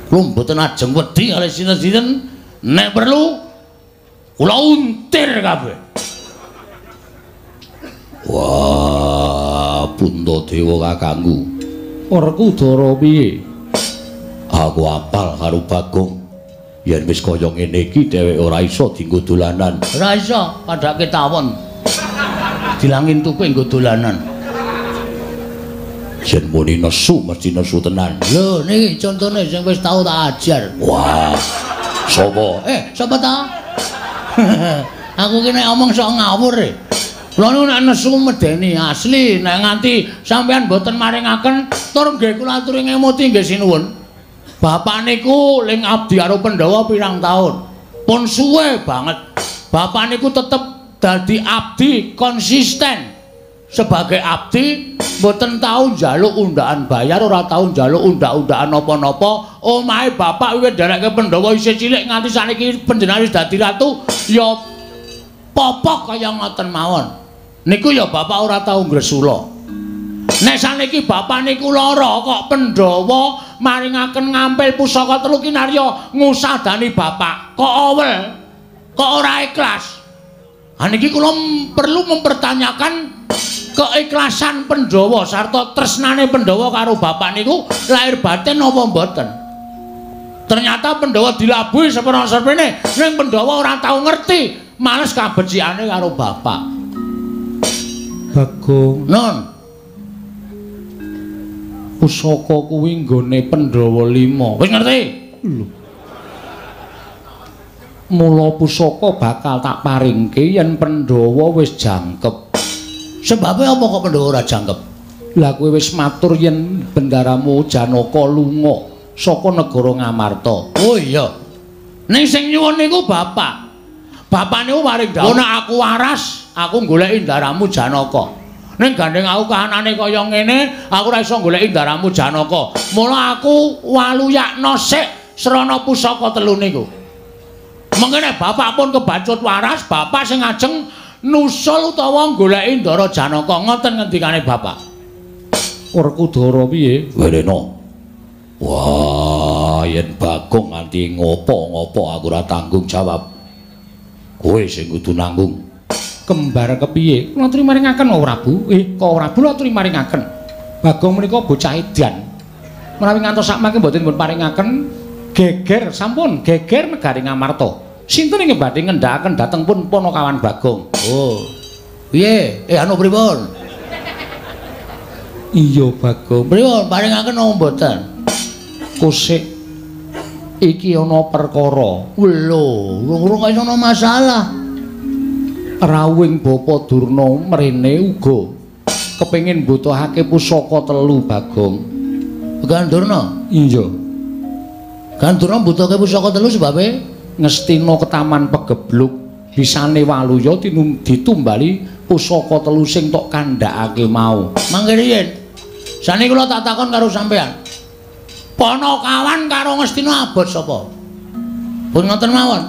S3: Kula mboten ajeng wedi kalih sinten-sinten, nek perlu kula untir kabeh.
S2: Wah, Puntadewa kakangku.
S1: Werkudara piye?
S2: Aku apal karo Bagong. Yen wis kaya ngene iki dheweke ora iso dienggo dolanan.
S3: Ora iso padhake tawon. Dilangin tuku nggo dolanan.
S2: Yen muni nesu mesti nesu tenan.
S3: Lho niki contone sing wis tau tak ajar.
S2: Wah. Sapa?
S3: Sapa ta? Aku ki nek omong sok ngawur e. Kula niku nek nesu medeni asli nek nganti sampean boten maringaken tur nggih kula aturi ngemuti nggih sinuwun. Bapak niku ling abdi karo Pandhawa pirang taun. Pun suwe banget. Bapak niku tetep dadi abdi konsisten. Sebagai abdi mboten tau njaluk undakan bayar, ora tau njaluk undak-undakan napa-napa. Omahe bapak wiwit dereke Pandhawa isih cilik nganti saniki panjenengan wis dadi ratu ya popok kaya ngoten mawon. Niku ya bapak ora tau ngresula. Nek saniki bapak niku lara kok Pandhawa maringaken ngampil pusaka 3 kinarya ngusadani bapak. Kok awel? Kok ora ikhlas? Niki kula perlu mempertanyakan keikhlasan Pandhawa sarta tresnane Pandhawa karo bapak niku lahir batin napa mboten. Ternyata Pandhawa dilabuhi sepena-sepene ning Pandhawa ora tau ngerti males kabecikane karo bapak.
S1: Bagong.
S3: Non.
S1: Pusaka kuwi nggone Pandhawa 5.
S3: Wis ngerti?
S1: Lho. Mula pusaka bakal tak paringke yen Pandhawa wis jangkep.
S3: Sebabe apa kok Pandhawa ora jangkep?
S1: Lah kowe wis matur yen bendaramu Janaka lunga saka negara Ngamarta.
S3: Oh iya. Ning sing nyuwun niku bapak. Bapak niku maring dawuh nek aku waras, aku goleki ndaramu Janaka. Ning gandeng aku kahanane kaya ngene, aku ora iso goleki ndaramu Janaka. Mula aku waluyakno sik srana pusaka 3 niku. Mengene bapak pun kebacut waras, bapak sing ajeng nusul utawa goleki ndara Janaka. Ngoten ngendikane bapak.
S1: Werkudara piye?
S2: Werena. Wah, yen Bagong nganti ngopo-ngopo aku ora tanggung jawab. Kowe sing kudu nanggung.
S1: Kembar kepiye? Kula aturi maringaken kok Prabu. Kok Prabu aturi maringaken. Bagong menika bocah edan. Menawi ngantos sakmangke mboten dipun paringaken geger sampun geger negari Ngamarta. Sinten ing badhe ngendhakaken dhateng pun Panakawan Bagong.
S3: Oh. Piye? Anu pripun?
S1: Iya Bagong.
S3: Pripun paringaken napa mboten?
S1: Kusik iki ana perkara.
S3: Lho, urung kaya ana masalah.
S1: Rawuhing Bapa Durna mrene uga kepengin mbutuhake pusaka 3 Bagong.
S3: Gandurna?
S1: Iya.
S3: Gandurna mbutuhake pusaka 3 sebabe
S1: Ngestina Ketaman Pegebluk bisane Waluya ditumbali pusaka 3 sing tok kandhakake mau.
S3: Mangke riyen saniki kula tak takon karo sampean. Panakawan karo Ngastina abot sapa? Pun ngoten mawon.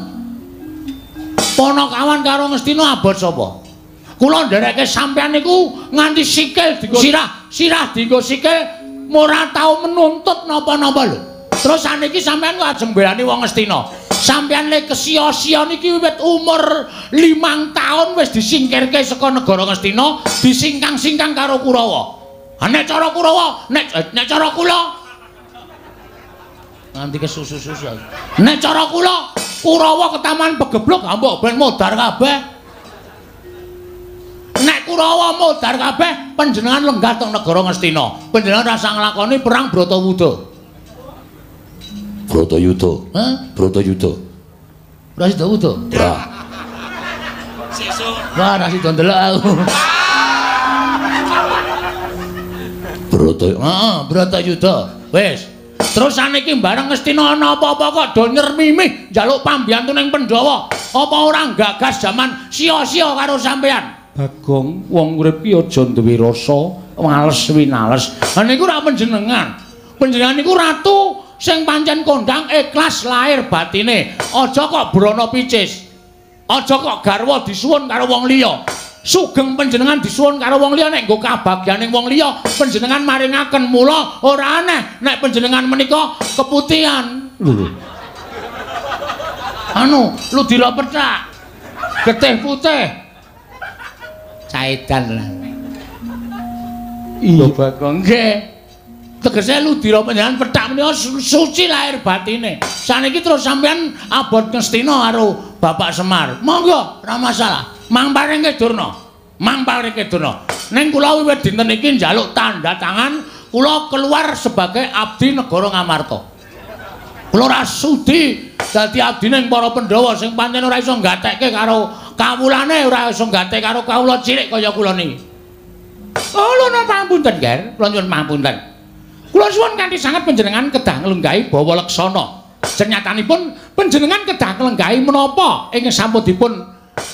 S3: Ponokawan karo Ngastina abot sapa? Kula ndereke sampeyan niku nganti sikil dienggo sirah dienggo sikil ora tau menuntut napa-napa lho. Terus saniki sampeyan kok ajeng belani wong Ngastina. Sampeyan le kesia-sia niki wiwit umur 5 taun wis disingkirke saka negara Ngastina, disingkang-singkang karo Kurawa. Nek cara Kurawa, nek cara kula nganti kesusu-susu. Nek cara kula Kurawa ketaman begeblok mbok ben modar kabeh. Nek Kurawa modar kabeh, panjenengan lenggah teng negara Ngastina. Panjenengan rasa nglakoni perang Bratayuda.
S2: Bratayuda.
S3: Hah?
S2: Bratayuda.
S3: Bratayuda.
S2: Ora.
S3: Sesuk. Wah, ra sida ndelok aku. Bratayuda. Wis. Terus saniki bareng Ngastina ana apa-apa kok do nyermimih njaluk pambiyantu ning Pandhawa. Apa ora gagas jaman sia-sia karo sampean?
S1: Bagong, wong urip ki aja duwe rasa males winales.
S3: Lah niku ra panjenengan. Panjenengan niku ratu sing pancen kondang ikhlas lahir batine. Aja kok brana picis. Aja kok garwa disuwun karo wong liya. Sugeng panjenengan disuwun karo wong liya nek nggo kabagyaning wong liya, panjenengan maringaken mula ora aneh nek panjenengan menika keputihan. Anu, ludira pethak. Getih putih. Caedan lah. Iya Bagong nggih. Tegese ludira panjenengan pethak menika suci lahir batine. Saniki terus sampeyan abot Ngastina karo Bapak Semar. Monggo, ora masalah. Mang paringke durna. Mang paringke durna. Ning kula wiwit dinten iki njaluk tanda tangan kula keluar sebagai abdi negara Ngamarta. Kula ora sudi dadi abdi ning para Pandhawa sing pancen ora iso nggatekke karo kawulane, ora iso nggatek karo kawula cilik kaya kula niki. Oh, lho pangapunten, Ger. Kula nyuwun pangapunten. Kula suwun kanthi sanget panjenengan kedah nglenggahi bawa leksana. Senyatanipun panjenengan kedah nglenggahi menapa ingkang sampun dipun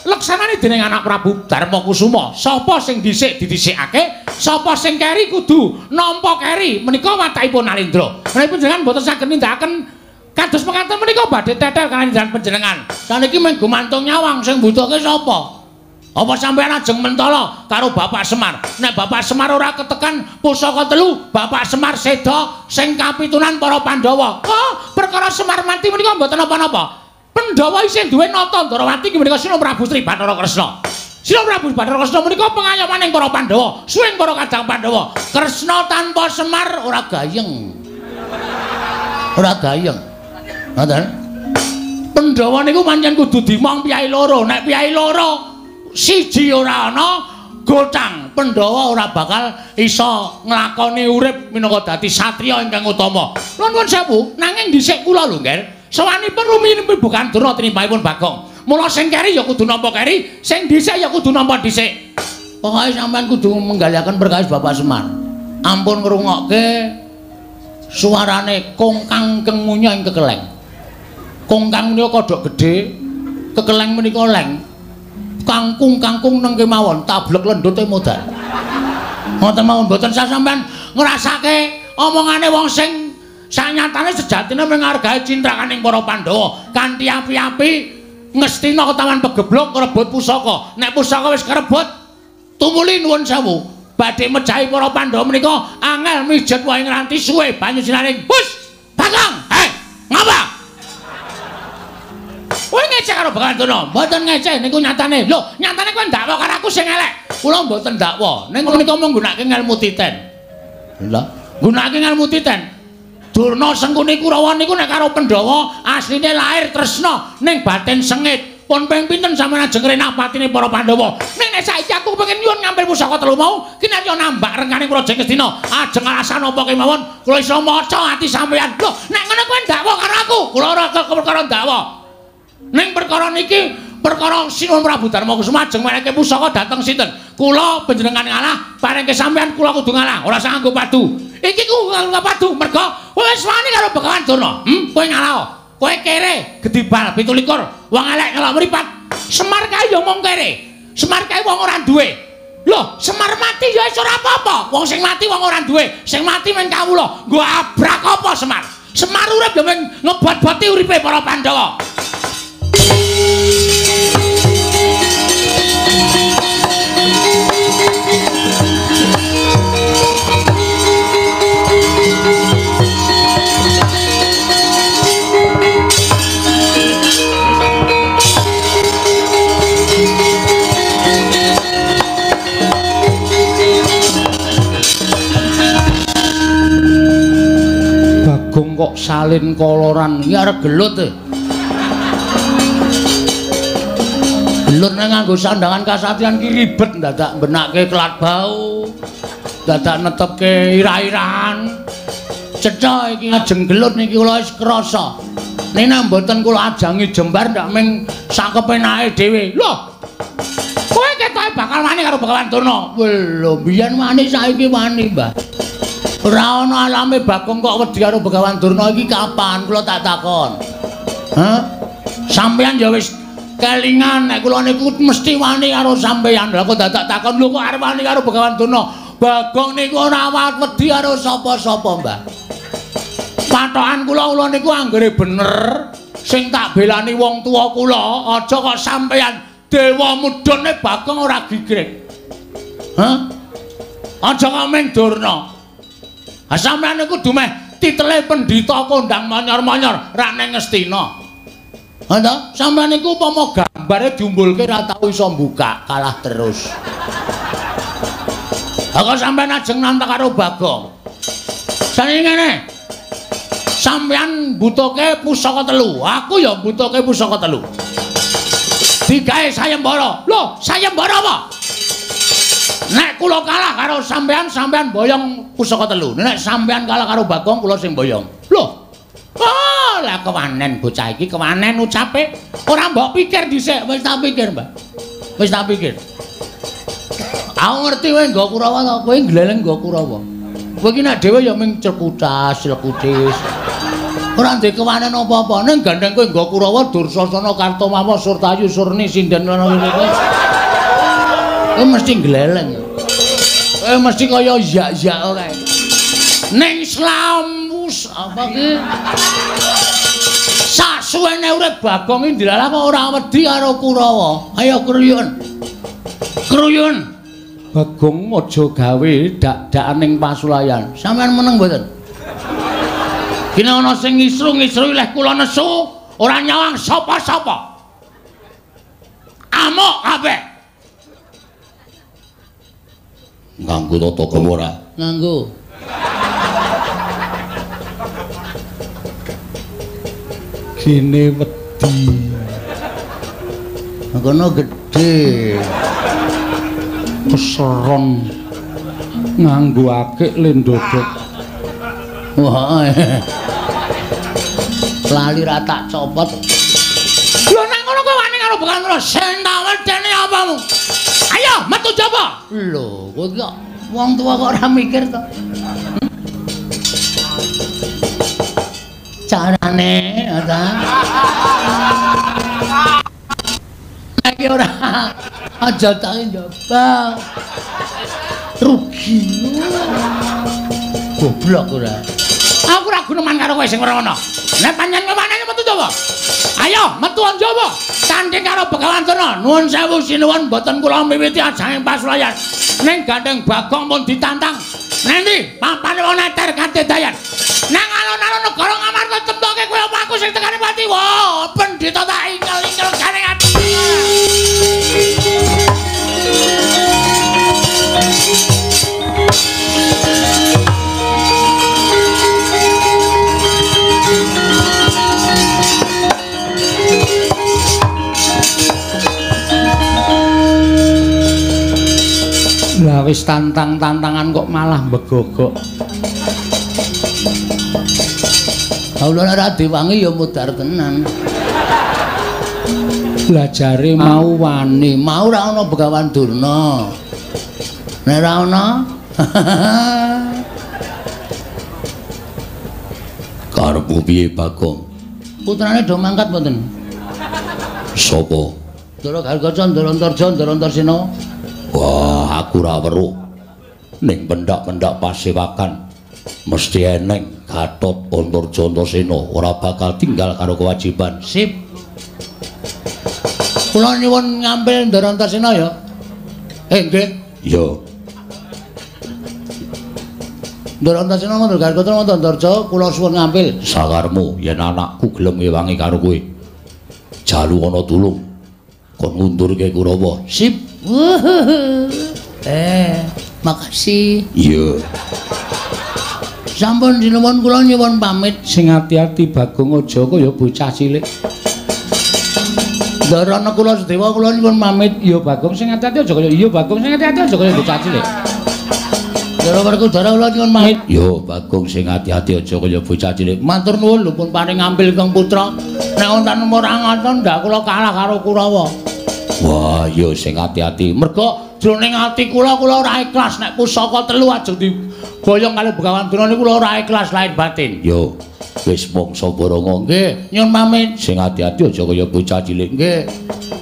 S3: leksanani dening anak Prabu Darmakusuma. Sapa sing dhisik didhisikake, sapa sing keri kudu nampa keri. Menika watakipun Nalendra. Menawi panjenengan boten saged nindakaken kados mekaten menika badhe tetel kanjenengan panjenengan. Saniki mung gumantung nyawang sing mbutuhke sapa? Apa sampeyan ajeng mentala karo Bapak Semar? Nek Bapak Semar ora ketekan pusaka telu, Bapak Semar seda sing kapitunan para Pandhawa. Oh, perkara Semar mati menika mboten apa-apa. Pandhawa isih duwe nata Ndarawati iki menika Sina Prabu Sri Bathara Kresna. Sina Prabu Bathara Kresna menika pengayomaning para Pandhawa, suwing para kadang Pandhawa. Kresna tanpa Semar ora gayeng. Ora gayeng. Ngoten. Pandhawa niku pancen kudu dimong piyai loro. Nek piyai loro siji ora ana, gotang Pandhawa ora bakal iso nglakoni urip minangka dadi satriya ingkang utama. Nuwun sewu, nanging dhisik kula lho, Nger. Sawanipun rumiyin bukan durna tinimbangipun Bagong. Mula sing keri ya kudu nampa keri, sing dhisik ya kudu nampa dhisik. Pokoke sampean kudu menggaliaken perkawis Bapak Semar. Ampun ngrungokke suarane kongkang kengunya ing kekeleng. Kongkang menika kodhok gedhe, kekeleng menika leng. Kangkung nang kemawon tablek lendute modal. Ngoten mawon mboten sah sampean ngrasake omongane wong sing sanyatane sejatine menghargai cintrakaning para Pandhawa. Kanthi api-api Ngastina ketaman begeblok rebut pusaka. Nek pusaka wis karebut, tumuli nuwun sewu. Badhe mejahi para Pandhawa menika angel mijet wae nganti suwe banyu sinaring. Hus! Bagong! Ngapa? Kowe ngecek karo Bagandana, mboten ngecek niku nyatane. Lho, nyatane kowe ndakwa karo aku sing elek. Kula mboten ndakwa. Ning menika mung nggunakake ngelmu titen. Lha, nggunakake ngelmu titen. Durna Sengkuni Kurawa niku nek karo Pandhawa asline lahir tresna ning batin sengit. Pun ping pinten sampeyan ajeng renah patine para Pandhawa. Ning nek saiki aku pengen nyuwun ngambil pusaka telu mau, kinarya nambah rengganing Praja Ngastina. Ajeng alasan apa kemawon, kula iso maca ati sampeyan. Lho, nek ngono kowe ndakwa karo aku, kula ora perkara ndakwa. Ning perkara niki perkara Sinuwun Prabu Darmakusuma ajeng meneke pusaka dhateng sinten? Kula panjenengan ngalah, paringke sampeyan kula kudu ngalah, ora usah nganggo padu. Iki ku nganggo padu merga wis wani karo Begawan Durna. Kowe ngalah. Kowe kere gedibal 17 wong elek ngelok mripat. Semar kae yo mung kere. Semar kae wong ora duwe. Lho, Semar mati ya wis ora apa-apa. Wong sing mati wong ora duwe. Sing mati men kawula. Nggo abrak apa Semar? Semar urip yo men ngebot-boti uripe para Pandhawa. Kok salin koloran iki arep gelut e. Gelut nang nganggo sandangan kasatriyan ki ribet dadak benake kelat bau. Dadak netepke ira-irahan. Cetha iki ajeng gelut niki kula wis krasa. Nek mboten kula ajangi jembar ndak mung sak kepenake dhewe. Lho. Kowe ketoke bakal wani karo Begawan Durna. Lho, biyen wani saiki wani, Mbah. Ora ana alame Bagong kok wedi karo Begawan Durna iki kapan kula tak takon. Hah? Sampeyan ya wis kelingan nek kula niku mesti wani karo sampeyan. Lah kok dadak takon lho kok arep wani karo Begawan Durna. Bagong niku ora wedi karo sapa-sapa, Mbah. Patokan kula niku anggere bener sing tak belani wong tuwa kula, aja kok sampeyan dewa mudhune Bagong ora gigrek. Hah? Aja kok ming Durna. Ha sampeyan niku dumeh titele pendhita kondang monyor-monyor ra ning Ngastina. Ha to? Sampeyan niku upama gambare diumbulke ra tau iso mbukak, kalah terus. Ha kok sampeyan ajeng nantang karo Bagong. Saniki ngene. Sampeyan butuhke pusaka telu, aku ya butuhke pusaka telu. Digawe sayembara. Lho, sayembara apa? Nek kula kalah karo sampean, sampean boyong pusaka telu. Nek sampean kalah karo Bagong, kula sing boyong. Lho. Oh, lah kewanen bocah iki, kewanen ucape. Ora mbok pikir dhisik, wis tak pikir, Mbak. Wis tak pikir. Aku ngerti kowe nggo Kurawa to, kowe gleleng nggo Kurawa. Kowe iki nek dhewe ya mung cekutas, cekutis. Ora ndek kewanen apa-apa, ning gandeng kowe nggo Kurawa, Dursasana, Kartamawa, Surtayu, Surni, Sinden ngono kuwi. Kowe mesti gleleng. Kowe mesti kaya yak-yak kae. Ning slamus apa ki? Sasuwene urip Bagong iki dilalah kok ora wedi karo Kurawa. Ayo kruyun. Kruyun. Bagong aja gawe dak-dakan ning pasulayan. Sampeyan meneng mboten? Kene ana sing ngisru-ngisru leh kula nesu, ora nyawang sapa-sapa. Amuk kabeh.
S2: Nganggo tata krama ora?
S3: Nganggo. Kene wedi. Kono gedhe. Keseron nganggo akik lendodot. Wah. Lali ra tak copot. Lho nang ngono kowe wani karo Begawan Durna, sing tak wedeni apamu? Ayo metu jaba. Lho, kowe kok wong tuwa kok ora mikir to. Carane ta. Nek ora aja tak njaba. Rugi. Goblok ora. Aku ora guneman karo kowe sing ora ono. Nek panjenengan manane metu jaba. Ayo metu njaba. Tanding karo Begawan Durna. Nuwun sewu sinuwun mboten kula miwiti ajanging pasulayan. Ning gandeng Bagong pun ditantang. Nanti papane wong neter kadedayan. Nang alun-alun negara Ngamarta temtoke kowe apa aku sing tekani pati. Wah, pendhita tak ingkel-ingkel garing ati. Lah wis tantang-tantangan kok malah mbegogok. Kawula nek diwangi ya mudhar tenan. Lah jare mau wani, mau ora ana Begawan Durna. Nek ora ana
S2: Karepmu piye, Bagong?
S3: putrane do mangkat mboten?
S2: Sapa?
S3: Ndara Gargaja, Ndara Antarja, Ndara Antarsena.
S2: Wah, aku ora weruh. Ning pendak-pendak pasewakan mesti eneng Gatot Antarja Antarsena ora bakal tinggal karo kewajiban.
S3: Sip. Kula nyuwun ngambil Ndara Antaséna ya. Nggih.
S2: Iya.
S3: Ndara Antaséna Mandura Gargatra Mandarja kula suwun ngambil.
S2: Sakarmu yen anakku gelem ngewangi karo kowe. Jalu ana tulung. Kon ngundurke Kurawa.
S3: Sip. Makasih.
S2: Iya.
S3: Sampun sinuwun kula nyuwun pamit.
S1: Sing ati-ati Bagong aja kaya bocah cilik.
S3: Darana kula sedewa kula nyuwun pamit.
S1: Iya Bagong sing ati-ati aja kaya iya Bagong sing ati-ati aja kaya bocah cilik.
S3: Dara Werkudara kula nyuwun pamit.
S2: Yo Bagong sing ati-ati aja kaya bocah cilik.
S3: Matur nuwun lho pun paring ngambil Kang Putra. Nek wonten ora ngoten ndak kula kalah karo Kurawa.
S2: Wah, yo sing ati-ati.
S3: Merga jroning ati kula ora ikhlas nek pusaka 3 ajeng diboyong kali Begawan Durna niku kula ora ikhlas lahir batin.
S2: Yo wis mangsa Baronga.
S3: Nggih, nyuwun pamit.
S2: Sing ati-ati aja kaya bocah cilik.
S3: Nggih.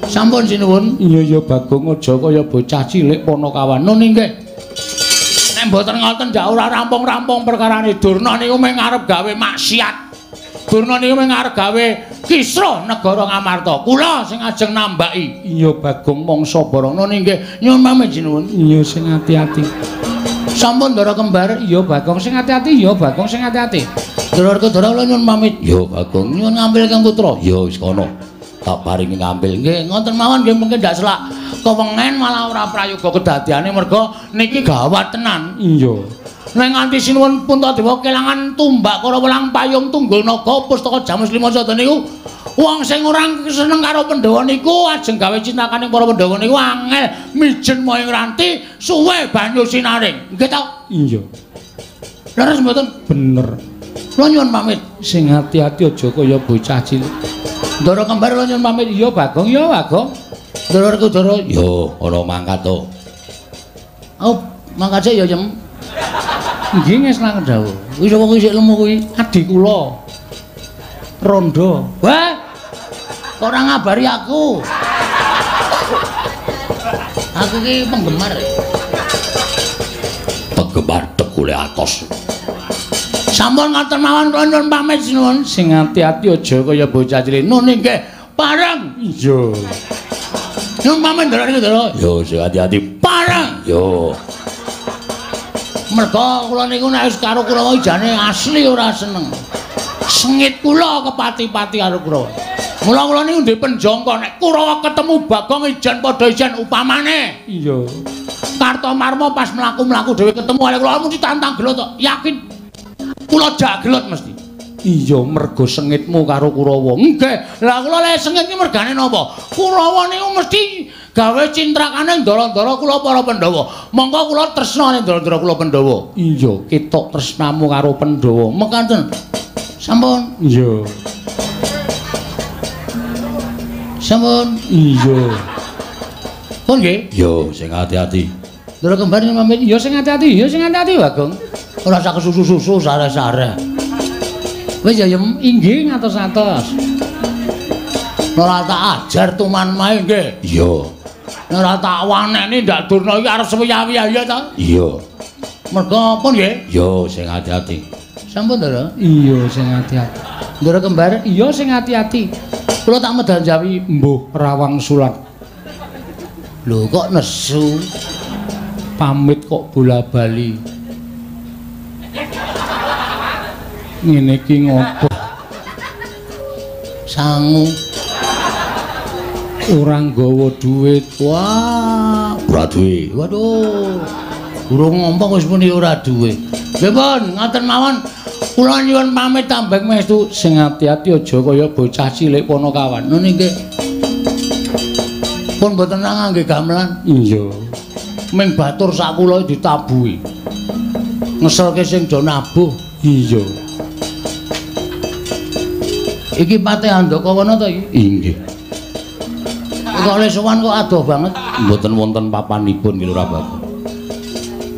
S3: Sampun sinuwun.
S1: Iya Bagong aja kaya bocah cilik Panakawan.
S3: Nun nggih. Nek mboten ngoten ndak ora rampung-rampung perkarane Durna niku mung arep gawe maksiat. Durna niku mung arep gawe kisruh negara Ngamarta. Kula sing ajeng nambaki.
S1: Iya Bagong mangsa
S3: Nun nggih. Nyuwun pamit sinuwun.
S1: Iya sing ati-ati.
S3: Sampun Ndara Kembar.
S1: Iya Bagong sing ati-ati. Iya Bagong sing ati-ati.
S3: Dara Werkudara kula nyuwun pamit.
S2: Yo Bagong
S3: Nyuwun ngambil Kang Putra.
S2: yo wis kono. Tak paringi ngambil.
S3: Nggih, ngoten mawon nggih mungkin ndak selak kewengen malah ora prayoga kedadiane merga niki gawat tenan.
S1: Iya.
S3: Nek nganti sinuwun Puntadewa kelangan tumbak karo welang payung tunggul naga pustaka Jamus Lima Sada niku wong sing ora seneng karo Pandhawa niku ajeng gawe cintakaning para Pandhawa niku angel mijen moing ranti suwe banyu sinaring. Nggih ta?
S1: Iya.
S3: Leres mboten?
S1: Bener.
S3: Kula nyuwun pamit.
S1: Sing ati-ati aja kaya bocah cilik.
S3: Ndara Kembar kula nyuwun pamit.
S1: Iya Bagong, iya Bagong.
S3: Ndara Werkudara.
S2: Yo ana mangkat to.
S3: Oh, mangkat ya Yem.
S1: Nggih ngesna dawuh.
S3: Kuwi sapa kuwi sik lemu kuwi?
S1: Adik kula. Rondo.
S3: Wah. Kok ora ngabari aku? Aku ki penggemar.
S2: Penggemar tekule atos.
S3: Sampun ngoten mawon kula nyuwun pamit sinuwun.
S1: Sing ati-ati aja kaya bocah cilik.
S3: Nun nggih, pareng.
S1: Iya.
S3: Nyuwun pamit Ndara Werkudara.
S2: Yo sing ati-ati.
S3: Pareng.
S2: Yo.
S3: Merga kula niku nek wis karo Kurawa jane asli ora seneng. Sengit kula kepati-pati karo Kurawa. Mula kula niku ndek penjangka nek Kurawa ketemu Bagong ijan padha ijan upamane.
S1: Iya.
S3: Kartomarma pas mlaku-mlaku dhewe ketemu kali kula mesti tantang gelot to. Yakin kula jak gelot mesti.
S1: Iya mergo sengitmu karo Kurawa.
S3: Nggih. Lah kula lek sengit ki mergane napa? Kurawa niku mesti gawe cintrakane ndara-ndara kula para Pandhawa. Monggo kula tresna ning ndara-ndara kula Pandhawa.
S1: Iya, ketok tresnamu karo Pandhawa.
S3: Mekaten. Sampun.
S1: Iya.
S3: Sampun.
S1: Iya.
S3: Pun nggih.
S2: Yo sing ati-ati.
S3: Ndara Kembar nyuwun pamit.
S1: Iya sing ati-ati, iya sing ati-ati Bagong.
S3: Ora usah kesusu-susu sare-sare. Wis ya Yem.
S1: Inggih ngatos-atos.
S3: Ora tak ajar tuman mae nggih.
S2: Iya.
S3: Ora tak waneni ndak Durna iki arep sewiya-wiya ya ta?
S2: Iya.
S3: Merga pun nggih.
S2: Yo sing ati-ati.
S3: Sampun Ndara.
S1: Iya sing ati-ati.
S3: Ndara Kembar.
S1: Iya sing ati-ati.
S3: Kula tak medanjawi.
S1: Mbuh rawang sulat.
S3: Lho kok nesu?
S1: Pamit kok bola-bali. Ngene iki ngopo?
S3: Sangu.
S1: Ora nggawa dhuwit.
S3: Wah,
S2: Ora duwe.
S3: waduh. Urung ngomong wis muni ora duwe. Nggih pun, ngoten mawon. Kula nyuwun pamit tambeng mestu.
S1: Sing ati-ati aja kaya bocah cilik Panakawan.
S3: Nun nggih. Pun mboten ngangge gamelan.
S1: Iya.
S3: Ming batur sak kula ditabuhi. Ngeselke sing do nabuh.
S1: Iya.
S3: Iki Patih Handakawana to iki?
S2: Inggih.
S3: Kok oleh sowan kok adoh banget.
S2: Mboten wonten papanipun ki Lurah Bagong.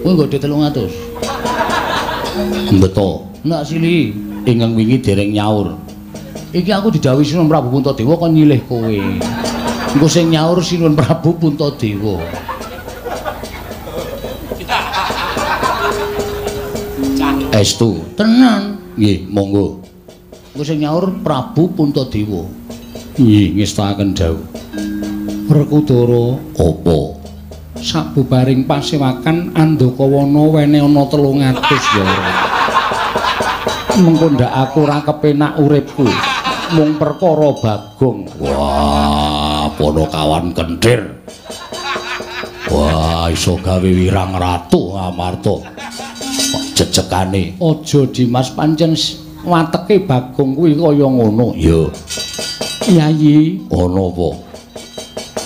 S3: Kuwi nggo 300.
S2: Mbeto.
S3: Nak sili.
S2: Ingkang wingi dereng nyaur.
S3: Iki aku didhawuhi Sinuwun Prabu Puntadewa kok nyilih kowe. Engko sing nyaur Sinuwun Prabu Puntadewa.
S2: Estu.
S3: Tenan.
S2: Nggih, monggo.
S3: Engko sing nyaur Prabu Puntadewa.
S1: Nggih, ngestaken dawuh. Werkudara,
S2: apa?
S1: sabubaring pasewakan Andakawana wene ana 300 ya. Mengko ndak aku ora kepenak uripku. Mung perkara Bagong.
S2: Wah, Ponokawan kentir. Wah, iso gawe wirang ratu Amarta. Jejegane.
S1: Aja Dimas pancen wateke Bagong kuwi kaya ngono.
S2: Ya.
S1: Yayi,
S2: Ana apa?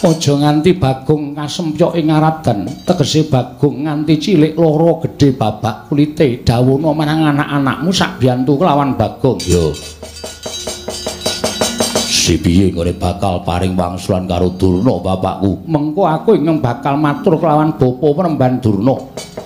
S1: aja nganti Bagong kasempyok ing aradan. Tegese Bagong nganti cilik lara gedhe babak kulite. Dawono marang anak-anakmu sak biyantu kelawan Bagong.
S2: Ya. Piye ngene bakal paring wangsulan karo Durna bapakku.
S1: Mengko aku ingkang bakal matur kelawan bapa Penemban Durna.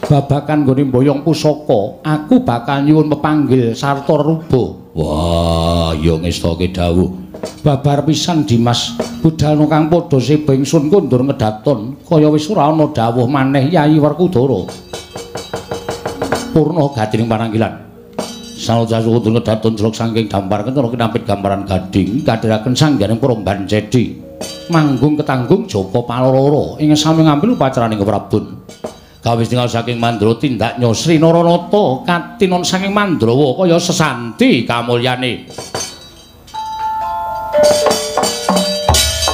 S1: Babakan nggone mboyong pusaka, aku bakal nyuwun pepanggil sarta ruba.
S2: Wah, ya ngestake dawuh.
S1: Babar pisan Dimas, budalno kang padha seba ingsun kondur ngedaton, kaya wis ora ana dawuh maneh Yayi Werkudara.
S2: Purna gatining pananggilan. Sanadyan kondur ngedaton jeluk saking dampar kentara kinampit gambaran gading kadhiraken sangganing Promban Cedi.
S1: Manggung ketanggung Joko Paloro ing sami ngambil upacaraning Prabun.
S2: Kawis tinggal saking Mandra tindak Nyosri Naranata katinon saking Mandrawa kaya sesanti kamulyane.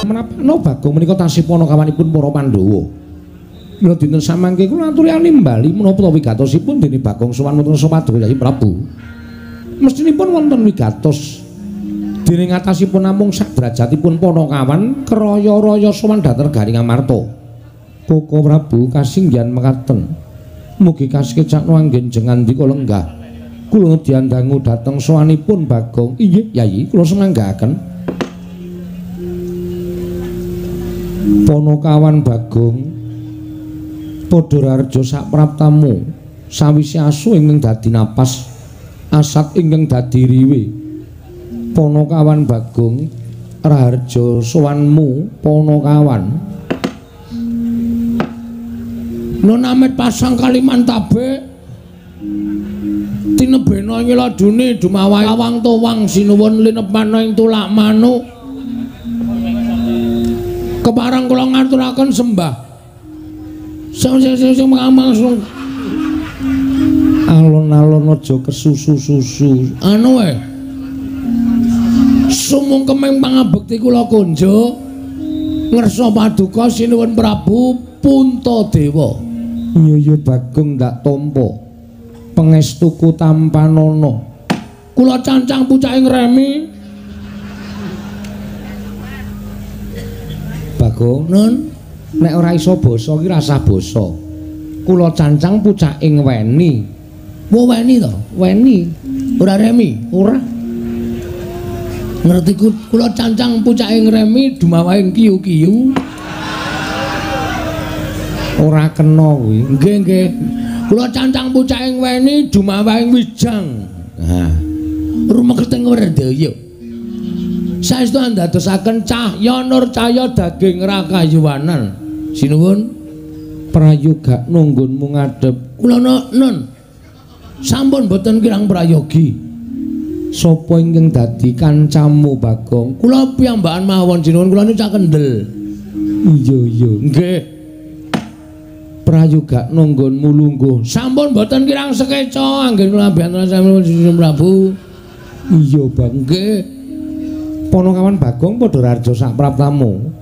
S1: Menapa Bagong menika tasih Ponokawanipun para Pandhawa? Mila dinten samangke kula aturi animbali menapa wigatosipun dene Bagong sowan wonten Paduka Yayi Prabu. Mestinipun wonten wigatos dening atasipun namung sak derajatipun Ponokawan kraya-raya sowan dhateng Garing Amarta. Koko Prabu kasinggihan mekaten. Mugi kasekecakno anggen jengandika lenggah. Kula diandangu dhateng sowanipun Bagong. Inggih, Yayi, kula semanggaken. Ponokawan Bagong padha rarja sak praptamu sawise asu ingkang dadi napas asat ingkang dadi riwe. Ponokawan Bagong raharja sowanmu Ponokawan. Nona Amit pasang Kalimantabe tinebena ing ladune dumawahi awang towang sinuwun linepana ing tulak manuk. Keparang kula ngaturaken sembah. Sing langsung alon-alon aja kesusu-susu. Anu wae. Sumung kemeng pangabekti kula konjo ngersa paduka sinuwun Prabu Puntadewa. Iya Bagong ndak tampa. Pangestuku tampanana. Kula cancang pucaking remi. Bagong, Nun, nek ora iso basa iki rasah basa. Kula cancang pucaking weni. Wo weni to? Weni. Ora remi, ora. Ngerti kula cancang pucaking remi dumawahing kiyu-kiyu. Ora kena kuwi. Nggih, nggih. Kula cancang pucaking weni dumawahing wijang. Ha. Rumeketing Werdaya. Saestu andadosaken cahya nur cahya daging rakayuwanan. Sinuwun prayoga nunggunmu ngadhep. Kula nun. Sampun boten kirang prayogi. Sapa ingkang dadi kancamu Bagong? Kula piyambakan mawon sinuwun kula niku cah kendel. Iya, iya. Nggih. Prayoga nunggunmu lungguh. Sampun boten kirang sekeca anggen kula biyanten sampun Prabu. Iya, Bang. Nggih. Ponokawan Bagong padha rarja sak praptamu.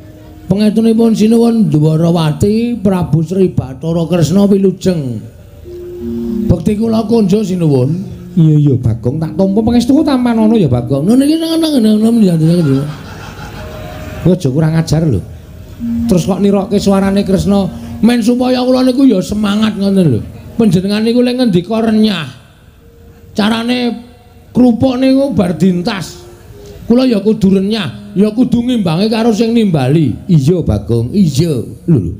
S1: Pengetunipun sinuwun Dwarawati Prabu Sri Bathara Kresna wilujeng. Bekti kula konjo sinuwun. Iya iya Bagong tak tampa pangestuku tampanana ya Bagong. Nun iki nang-nang njandene. Aja kurang ajar lho. Terus kok nirokke suarane Kresna men supaya kula niku ya semangat ngoten lho. Panjenengan niku lek ngendika renyah. Carane krupuk niku bar dintas. Kula ya kudu renyah, ya kudu ngimbangi karo sing nimbali. Iya, Bagong, iya. Lho.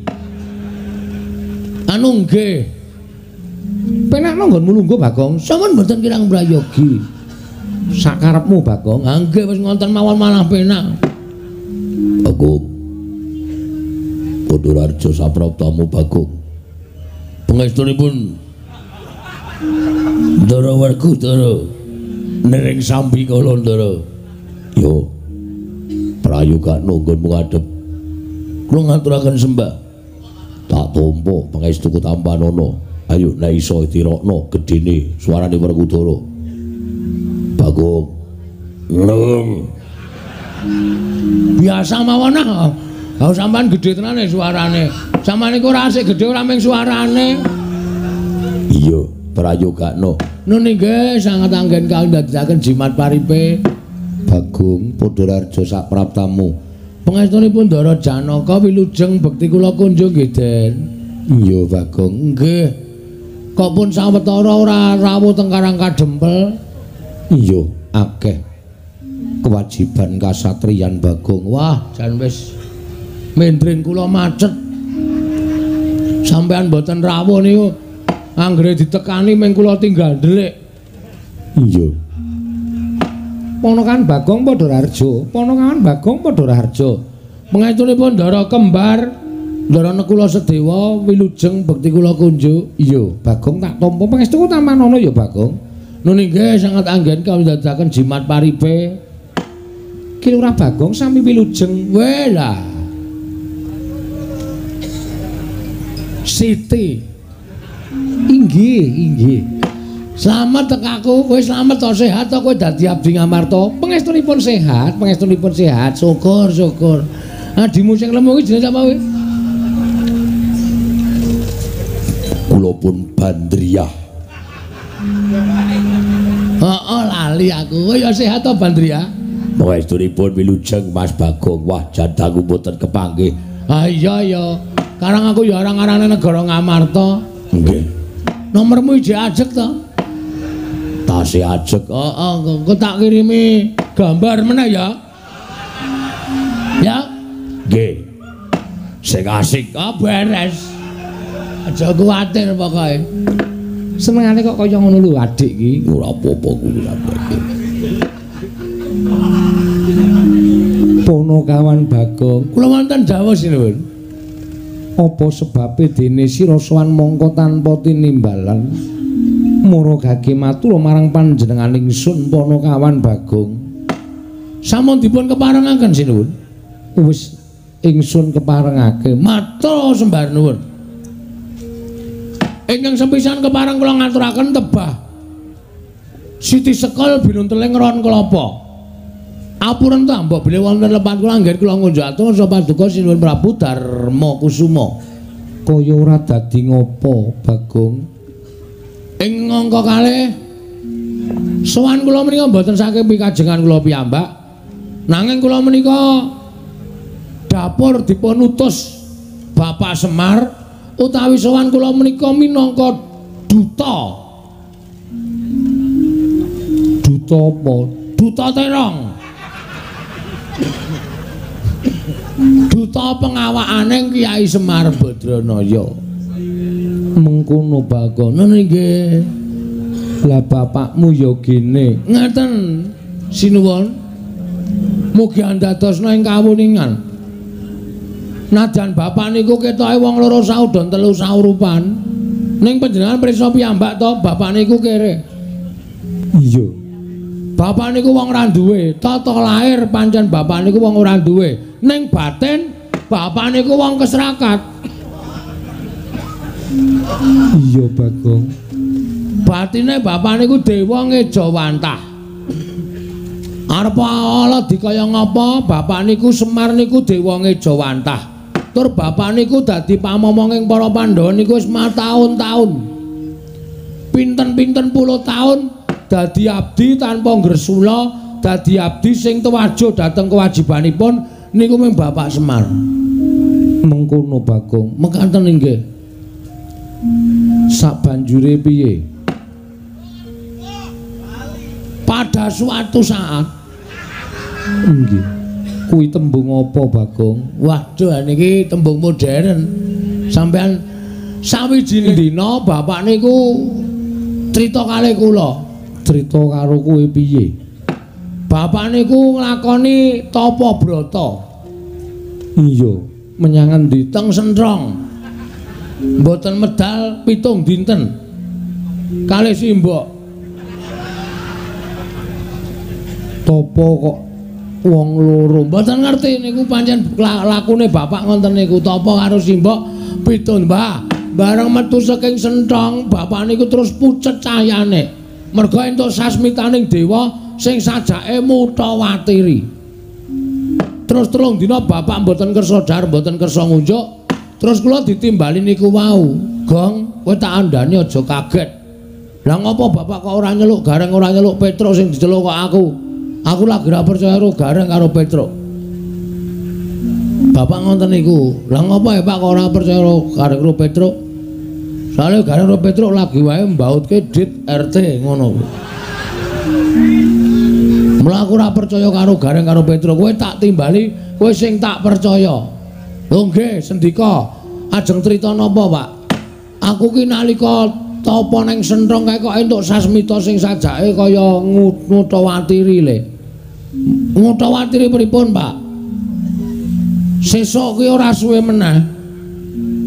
S1: Anu nggih. Penak nggonmu lungguh, Bagong. Sampun mboten kirang prayogi. Sakarepmu, Bagong. Ha nggih wis ngonten mawon malah penak.
S2: Bagong. Padha rarja sapraptamu, Bagong. Pangestunipun Ndara Werkudara nering sambi kala Ndara. Yo prayoga nunggunmu ngadhep
S3: Kula ngaturaken sembah.
S2: Tak tampa pangestuku Tampanono. Ayo nek iso dirokno gedene suarane Werkudara. Bagong. Lung.
S3: Biasa mawon ah. Lah sampean gedhe tenan suarane. Sampeyan iku ora asik gedhe ora mung suarane.
S2: Iya, prayogakno.
S3: Nun nggih sanget anggen kawin dadosaken jimat paripe.
S2: Bagong Padhararja sak praptamu.
S3: Pangestunipun Ndara Janaka wilujeng bekti kula kunjung nggih, Den.
S2: Iya, Bagong.
S3: Nggih. Kok pun sawetara ora rawuh teng Karang Kadempel?
S2: Iya, akeh kewajiban kasatriyan, Bagong.
S3: Wah, jan wis mendring kula macet. Sampeyan mboten rawuh niku. Anggere ditekani mung kula tinggal ndelik.
S2: Iya.
S1: Ponokan Bagong Padhararja, ponokan Bagong Padhararja.
S3: Pangestunipun Ndara kembar, Ndara Nekula Sedewa wilujeng bekti kula kunjuk.
S1: Iya, Bagong tak tampa pangestuku Tampanono ya, Bagong.
S3: Nun nggih sanget anggen kawin dadosaken jimat paripe.
S1: Ki Lurah Bagong sami wilujeng.
S3: Welah. Siti.
S1: Inggih.
S3: Slamet tekaku, wis slamet to sehat to kowe dadi abdi Ngamarta.
S1: Pangestunipun sehat.
S3: Syukur. Adimu sing lemu iki jenenge sapa kowe?
S2: Kula pun Bandriyah.
S3: Heeh, lali aku. Kowe ya sehat to, Bandria?
S2: Pangestunipun wilujeng Mas Bagong. Wah, jandangku mboten kepanggih.
S3: Ah iya ya. Karang aku ya arang-arane negara Ngamarta.
S2: Nggih.
S3: Nomormu ijek ajek to?
S2: Tasih ajek.
S3: Heeh, kok tak kirimi gambar meneh ya. Ya.
S2: Nggih. Sing asik.
S3: Ah beres. Aja kuwatir pokoke.
S1: Senengane kok kaya ngono lho, adik iki.
S2: Ora apa-apa kuwi sampeyan.
S1: Ponokawan Bagong,
S3: Kula wonten dawuh sinuwun.
S1: apa sebabe dene sira sowan mongko tanpa tinimbalan? Murugake matur marang panjenengan ingsun Ponokawan Bagong.
S3: Sampun dipun keparengaken sinuwun.
S1: Wis ingsun keparengake.
S3: Matur sembah nuwun. Ingkang sepisan kepareng kula ngaturaken tebah Siti Sekol Binunteling Ron Kelapa. Apuren ta mbok bilih wonten lepat kula anggen kula ngunjuk atur sapa duka sinuwun Prabu Darma Kusuma.
S1: Kaya ora dadi ngopo, Bagong?
S3: Ing angka kalih sowan kula menika mboten saking pikajengan kula piyambak. Nanging kula menika dapur dipun utus Bapak Semar utawi sowan kula menika minangka duta.
S1: Duta apa?
S3: Duta terong. Duta pengawakane Kyai Semar Badranaya.
S1: Mengkono Bagong.
S3: Nggih.
S1: Lah bapakmu ya gene.
S3: Ngaten sinuwun. Mugi andadosna ing kawuningan. Najan bapak niku ketoke wong loro saudon telu saurupan. Ning panjenengan prisa piyambak to bapak niku kere.
S1: Iya.
S3: Bapak niku wong ora duwe, tata lair pancen bapak niku wong ora duwe. Ning batin bapak niku wong keserakat.
S1: Iya, Bagong.
S3: Batine bapak niku dewa ngejawantah. Arep ala dikaya ngapa bapak niku Semar niku dewa ngejawantah. Tur bapak niku dadi pamomonging para Pandhawa niku wis mataun-taun. Pinten-pinten puluh taun dadi abdi tanpa ngresula, dadi abdi sing tuwajo dhateng kewajibanipun niku mung Bapak Semar.
S1: Mengkono Bagong.
S3: Mekaten nggih.
S1: Sabanjure piye?
S3: Pada suatu saat
S1: Nggih. Kuwi tembung apa, Bagong?
S3: waduh niki tembung modern. Sampeyan sawijining dina bapak niku crita kalih kula.
S1: Crita karo kowe piye?
S3: Bapak niku nglakoni tapa brata
S1: Iya, menyang endi?
S3: teng Sentrong. Mboten medal 7 dinten. Kalih simbok.
S1: Tapa kok
S3: wong loro. Mboten ngerti niku pancen lakune bapak ngoten niku tapa karo simbok pitun, Mbah. Bareng metu saking senthong, bapak niku terus pucet cahayane. Mergo entuk sasmitaning dewa sing sajake Mutawatiri. Terus telung dina bapak mboten kersa dar, mboten kersa ngunjuk. Terus kula ditimbali niku wau. Gong, kowe tak andani aja kaget. Lah ngopo bapak kok ora nyeluk Gareng, ora nyeluk Petruk sing diceluk kok aku? Aku lagi ora percaya karo Gareng karo Petruk. Bapak ngoten niku. Lah ngopo ya Pak kok ora percaya karo Gareng karo Petruk? Soale Gareng karo Petruk lagi wae mbautke dit RT ngono. Mula aku ora percaya karo Gareng karo Petruk. Kowe tak timbali, kowe sing tak percaya. Lho nggih, sendika. Ajeng crita napa, Pak? Aku ki nalika tapa ning senthong kae kok entuk sasmita sing sajake kaya Mutawatiri le. Mutawatiri pripun, Pak? Sesuk ki ora suwe meneh.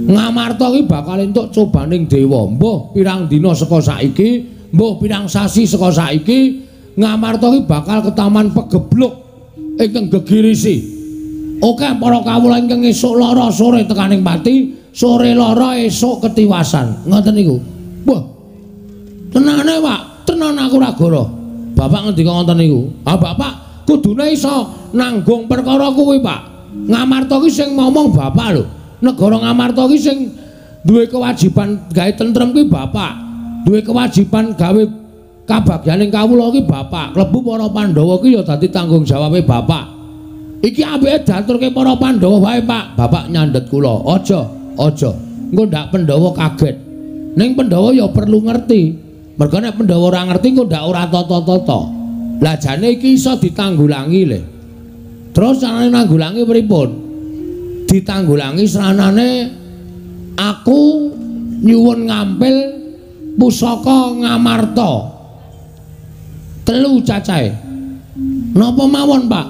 S3: Ngamarta ki bakal entuk cobaning dewa. Mbah pirang dina saka saiki, mbah pirang sasi saka saiki, Ngamarta ki bakal ke Taman Pegebluk ingkang gegirisi. Oke para kawula ingkang esuk lara sore tekaning pati, sore lara esuk ketiwasan. Ngoten niku. Wah. Tenane, Pak, tenan aku ora goro. Bapak ngendika ngoten niku. Ah, Bapak kudune iso nanggung perkara kuwi, Pak. Ngamarta ki sing ngomong Bapak lho. Negara Ngamarta ki sing duwe kewajiban gawe tentrem ki Bapak. Duwe kewajiban gawe kabagyaning kawula ki Bapak. Klebu para Pandhawa ki ya dadi tanggung jawabe Bapak. Iki ambeke daturke para Pandhawa wae, Pak. Bapak nyandet kula. Aja. Engko ndak Pandhawa kaget. Ning Pandhawa ya perlu ngerti. Mergo nek Pandhawa ora ngerti engko ndak ora tata-tata. Lah jane iki iso ditanggulangi le. Terus carane nanggulangi pripun? Ditanggulangi seranane aku nyuwun ngampil pusaka Ngamarta. 3 cacahe. Napa mawon, Pak?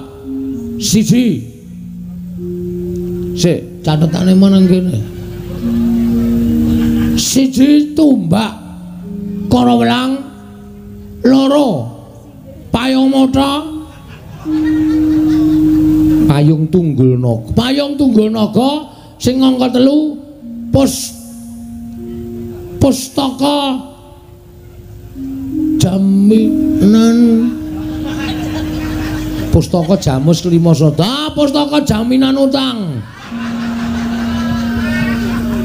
S3: 1. Sik, catetane meneng kene. 1 tumbak Karawelang, 2 payung mata, payung tunggul naga. Payung tunggul naga sing angka 3 pustaka jaminan. Pustaka Jamus Kelima Sada, pustaka jaminan utang.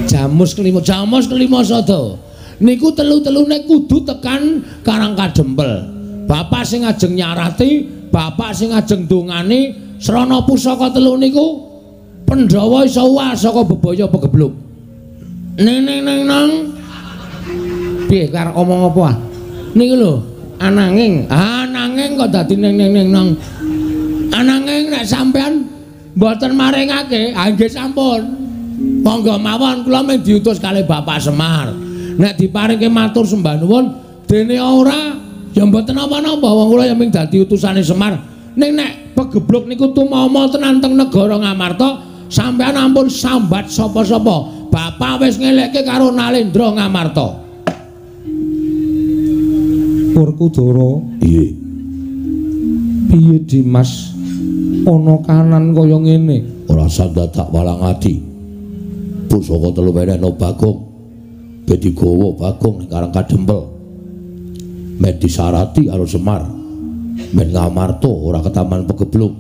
S3: Jamus Kelima Sada. Niku telu-telune kudu tekan Karang Kadempel. Bapak sing ajeng nyarati, bapak sing ajeng dongani, srana pusaka 3 niku Pandhawa iso uwas saka bebaya Pegebluk. Neng. Piye karep omong apa? Niku lho, ananging kok dadi neng. Ananging nek sampean mboten maringake, nggih sampun. Monggo mawon kula mung diutus kalih Bapak Semar. Nek diparingke matur sembah nuwun dene ora ya mboten apa-apa wong kula ya mung dadi utusane Semar. Ning nek Pegebluk niku tumama tenan teng negara Ngamarta, sampean ampun sambat sapa-sapa. Bapak wis ngelekke karo Nalendra Ngamarta.
S1: Werkudara.
S2: Iye.
S1: Piye Dimas? Ana kanan kaya ngene.
S2: Ora sandadak walang ati. Pusaka 3 wenehna Bagong. Ben digawa Bagong ning Karang Kadempel. Men disarati karo Semar. Men Ngamarta ora ke Taman Pegebluk.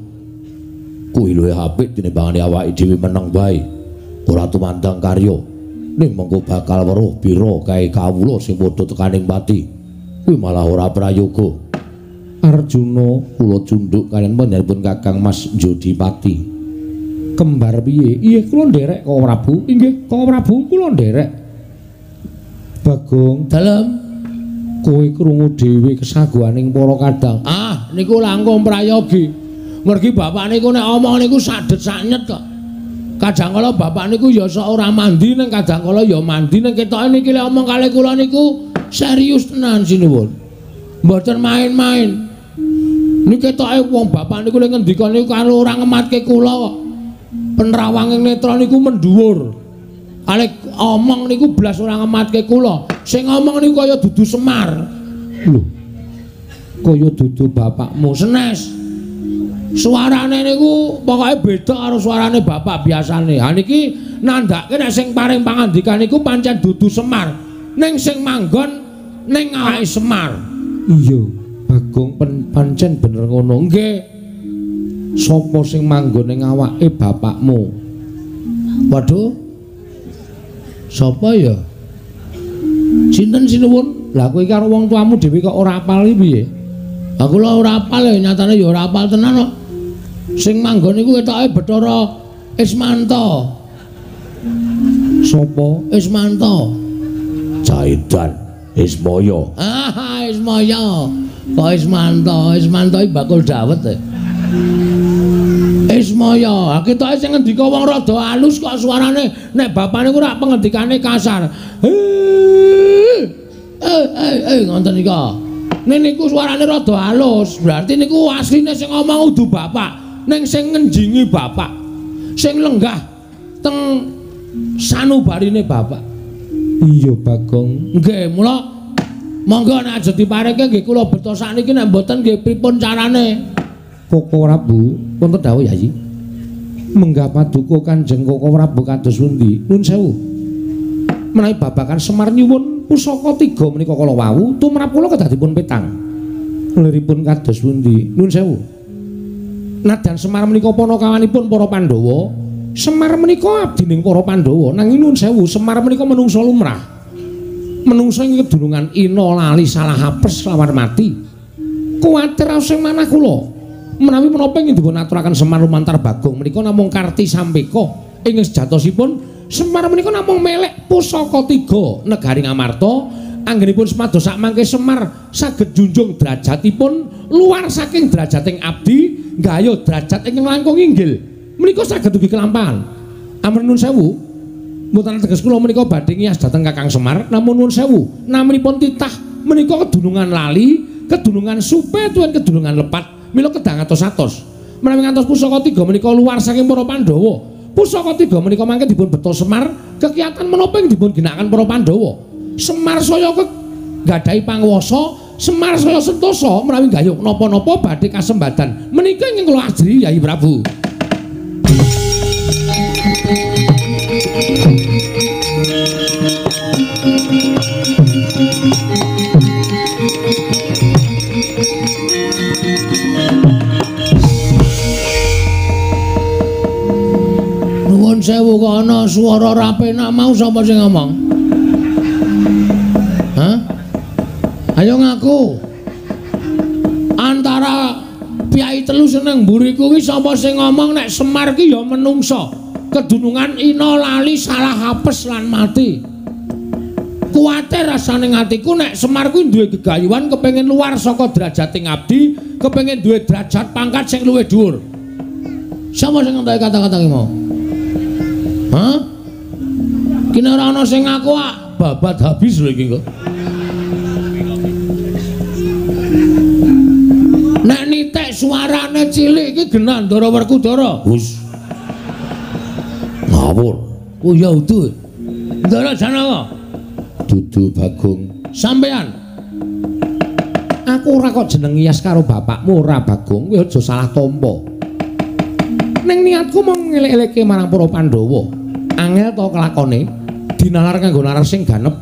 S2: Kuwi luwih apik tinimbangane awake dhewe meneng bae. Ora tumandang karya. Ning mengko bakal weruh pira kae kawula sing padha tekaning pati. Kuwi malah ora prayoga.
S1: Arjuna
S2: Kula cunduk kaliyan panjenenganipun Kakang Mas Jodipati.
S1: Kembar piye? Iya kula nderek Kang Prabu. Inggih, Kang Prabu kula nderek. Bagong,
S3: Dalem
S1: kowe krungu dhewe kesaguhaning para kadang.
S3: Ah, niku langkung prayogi. Mergi bapak niku nek omong niku sadet saknyet kok. Kadangkala bapak niku ya sok ora mandi ning kadangkala ya mandi ning ketoke niki lek omong kalih kula niku serius tenan sinuwun. Mboten main-main. Niki ketoke wong bapak niku lek ngendika niku karo ora ngematke kula kok. Penrawanging netra niku mendhuwur. Kalih omong niku blas ora ngematke kula. Sing ngomong niku kaya dudu Semar.
S1: Lho. Kaya dudu bapakmu
S3: Senes. Suarane niku pokoke beda karo suarane bapak biasane. Ha niki nandhake nek sing paring pangandikan niku pancen dudu Semar. Ning sing manggon ning awake Semar. Iya, Bagong pancen bener ngono. Nggih. Sapa sing manggon ning awake bapakmu? Waduh. Sapa ya? Sinten sinuwun? Lah kowe karo wong tuamu dhewe kok ora apal iki piye? Aku lho ora apal ya, nyatane ya ora apal tenan kok. Sing manggon iku ketoke Bathara Ismanto. Sapa? Ismanto.
S2: Jaidan Ismaya.
S3: Ah, Ismaya. Kok Ismanto? Ismanto iki bakul dawet e. Ismaya, ketoke sing ngendika wong rada halus kok suarane nek bapane ku ora pengendikane kasar. Ngoten nika. Nek niku suarane rada halus, berarti niku asline sing ngomong udu bapak. Ning sing ngenjingi bapak, sing lenggah teng sanubarine bapak. Iya Bagong. Nggih, mula monggo nek aja dipareke nggih kula beto sakniki nek mboten nggih pripun carane. Koko Prabu, wonten dawuh Yayi. Menggah paduka Kanjeng Koko Prabu kados pundi? Nuwun sewu. Menawi babakan Semar nyuwun pusaka 3 menika kala wau tumrap kula kedah dipun petang. Liripun kados pundi? Nuwun sewu. Nadyan Semar menika panakawanipun para Pandhawa, Semar menika abdining para Pandhawa, nanging nuwun sewu Semar menika menungsa lumrah. Menungsa ing kedunungan ina lali salah hapes lawan mati. Kuwatir sing manah kula. Menawi menapa ingin dipun aturaken Semar lumantar Bagong menika namung karti sampeka ing sejatosipun Semar menika namung melek pusaka 3 negari Ngamarta. Anggenipun semados sak mangke Semar saged junjung derajatipun luar saking derajating abdi nggayuh derajat ingkang langkung inggil menika saged ugi kelampahan. Ampun nuwun sewu mboten teges kula menika badhe ngiyas dhateng Kakang Semar, namun nuwun sewu naminipun titah menika kedunungan lali, kedunungan supe tuwin kedunungan lepat mila kedah atos-atos. Menawi ngantos pusaka 3 menika luar saking para Pandhawa, pusaka 3 menika mangke dipun beto Semar kekiyatan menapa ing dipun ginakaken para Pandhawa. Semar saya nggadahi panguwasa, Semar saya sentosa menawi gayuh napa-napa badhe kasembadan. Menika ingkang kula ajri Yayi Prabu. Nuwun sewu kok ana swara rapenak mau sapa sing ngomong? Ayo ngaku. Antara piyai telu seneng mburiku kuwi sapa sing ngomong nek Semar ki ya menungsa. Kedunungan ina lali salah hapes lan mati. Kuwatir rasane atiku nek Semar kuwi duwe gegayuhan kepengin luar saka derajating abdi, kepengin duwe derajat pangkat sing luwih dhuwur. Sapa sing ngentoki kata-kata iki mau? Hah? Kene ora ana sing ngaku babat habis lho iki kok. Nek nitek suarane cilik iki Genandara Werkudara.
S2: Gus. Ngawur.
S3: Oh ya utuh. Ndara Janawa.
S2: Dudu Bagong.
S3: Sampean. Aku ora kok jeneng ngiyas karo bapakmu ora Bagong, kowe aja salah tampa. Ning niatku mung ngelek-eleke marang para Pandhawa. Angel to kelakone dinalar kanggo nalar sing ganep.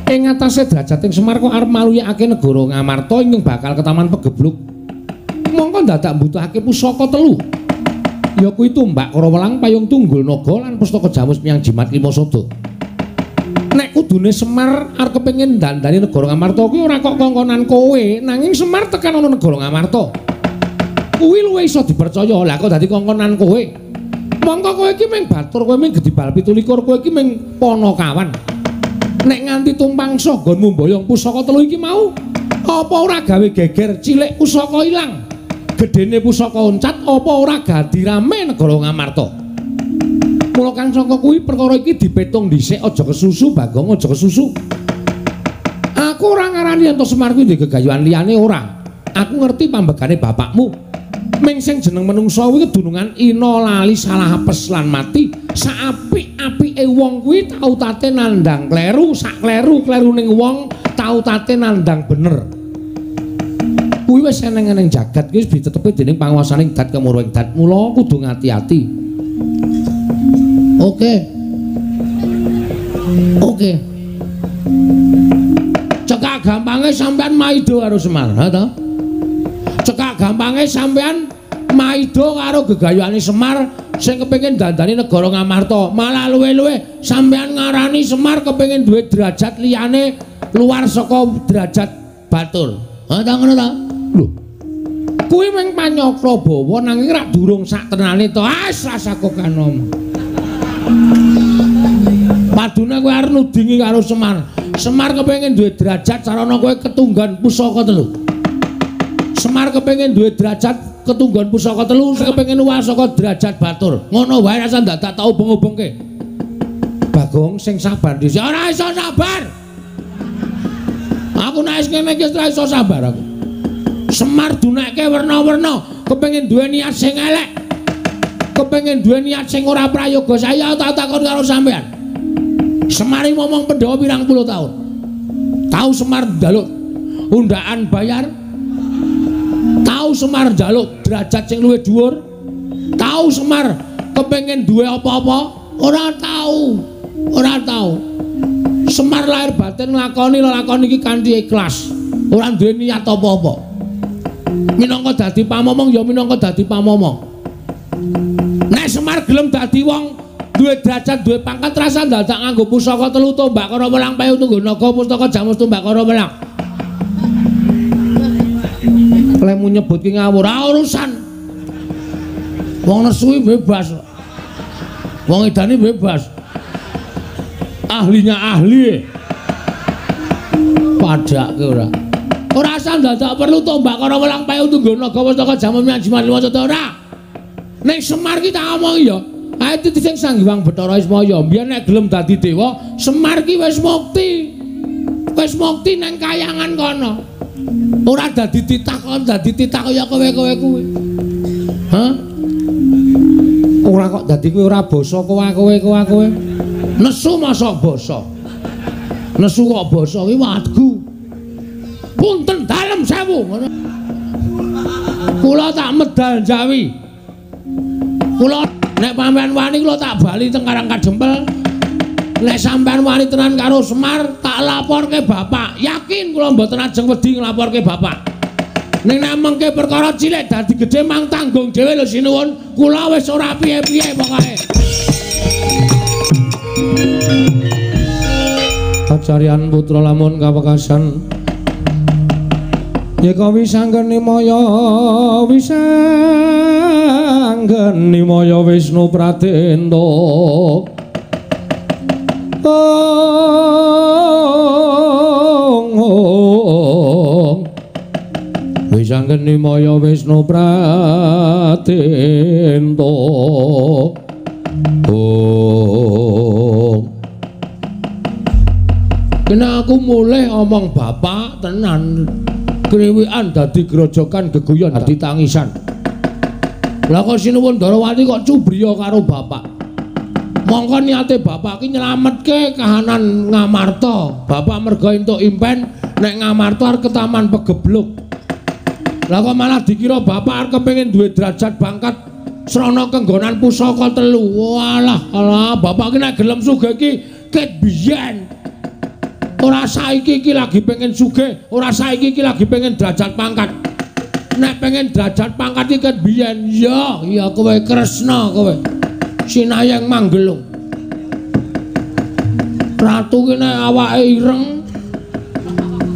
S3: Ing atase derajating Semar kok arep maluyake negara Ngamarta ingkang bakal ketaman pegebluk. Mongko dadak mbutuhake pusaka 3. Ya kuwi tumbak karo welang payung tunggul naga lan pustaka jamus miyang jimat lima sada. Nek kudune Semar arep kepengin dandani negara Ngamarta kuwi ora kok kongkonan kowe, nanging Semar tekan ana negara Ngamarta. Kuwi luwih iso dipercaya. Lah kok dadi kongkonan kowe. Mongko kowe iki mung batur, kowe mung gedhi bal 17, kowe iki mung Panakawan. Nek nganti tumpangsa nggonmu mboyong pusaka 3 iki mau, apa ora gawe geger cilik pusaka ilang? Gedene pusaka oncat apa ora gadi rame negara Ngamarta? Mula kang saka kuwi perkara iki dipetung dhisik, aja kesusu Bagong, aja kesusu. Aku ora ngarani ento Semar kuwi ndek gegayuhan liyane ora. Aku ngerti pambegane bapakmu. Ming sing jeneng menungsa kuwi kedunungan ina lali salah apes lan mati. Saapik-apike wong kuwi tau tate nandang kleru, sak kleru-kleruning wong tau tate nandang bener. Kuwi wis eneng-eneng jagat iki wis ditetepi dening panguwasaning dat kemurwing dat. Mula kudu ngati-ati. Oke. Cekak gampange sampean maido karo Semar, ha to? Cekak gampange sampean maido karo gegayane Semar sing kepengin dandani negara Ngamarta. Malah luwe-luwe sampean ngarani Semar kepengin duwe derajat liyane luar saka derajat Batur. Ha ta ngono ta? Lho. Kuwi mung panyokra bawa nanging rak durung sak tenane to. Rasaku kanom. Padune kowe arep nudingi karo Semar. Semar kepengin duwe derajat sarana kowe ketunggan pusaka telu. Semar kepengin duwe derajat ketunggan pusaka telu, kepengin luwih saka derajat Batur. Ngono wae rasa ndak tau ubeng-ubengke. Bagong sing sabar dhisik. Ora iso sabar. Aku nek wis ngene iki ora iso sabar aku. Semar dunekke werna-werna, kepengin duwe niat sing elek. Kepengin duwe niat sing ora prayoga. Saya tak takon karo sampean. Semar ngomong Pandhawa pirang puluh tahun. Tahu Semar njaluk undaan bayar? Tahu Semar njaluk derajat sing luwih dhuwur? Tahu Semar kepengin duwe apa-apa? Ora tahu. Ora tahu. Semar lahir batin nglakoni iki kanthi ikhlas. Ora duwe niat apa-apa. Minangka dadi pamomong ya minangka dadi pamomong. Nek Semar gelem dadi wong duwe derajat, duwe pangkat rasa dadak nganggo pusaka telu tombak karo welang payu tunggu naga pustaka jamus tombak karo welang. Lemu nyebut ki ngawur ora urusan. Wong nesu bebas. Wong edani bebas. Ahlinya ahli. Padake ora. Ora usah dadak perlu tombak karo welang payu tunggu naga pustaka jamus mian liwat ora. Nek Semar ki tak omong ya. Ae itu sing Sanghyang Bathara Ismaya, mbiyen nek gelem dadi dewa, Semar ki wis mukti. Wis mukti nang kayangan kono. Ora dadi titah kaya kowe-kowe kuwi. Hah? Ora kok dadi kuwi ora basa kowe. Nesu masa basa. Nesu kok basa kuwi wadgu. Punten dalem sewu ngono. Kula tak medal Jawi. Kula nek sampean wani kula tak bali teng Karang Kadempel. Nek sampean wani tenan karo Semar, tak laporke bapak. Yakin kula mboten ajeng wedi nglaporke bapak. Ning nek mengke perkara cilik dadi gedhe mang tanggung dhewe lho sinuwun. Kula wis ora piye-piye pokoke. Acarian putra lamun kawekasan yeka wisanggeni maya Wisnu Pratenda wisanggeni maya Wisnu Pratenda kena aku mulih omong bapak tenan kriwikan dadi grojokan geguyon dadi tangisan. Lah kok sinuwun Darawati kok cubriya karo bapak. Mongko niate bapak ki nyelametke kahanan Ngamarta. Bapak mergo entuk impen nek Ngamarta arep ke taman pegebluk. Lah kok malah dikira bapak arep kepengin duwe derajat pangkat srana kenggonan pusaka telu. Walah, alah bapak ki nek gelem sugih ki ket biyen. Ora saiki iki lagi pengen sugih, ora saiki iki lagi pengen derajat pangkat. Nek pengen derajat pangkat iki ket biyen. Ya kowe Kresna kowe. Sinayang Manggelung. Ratu ki nek awake ireng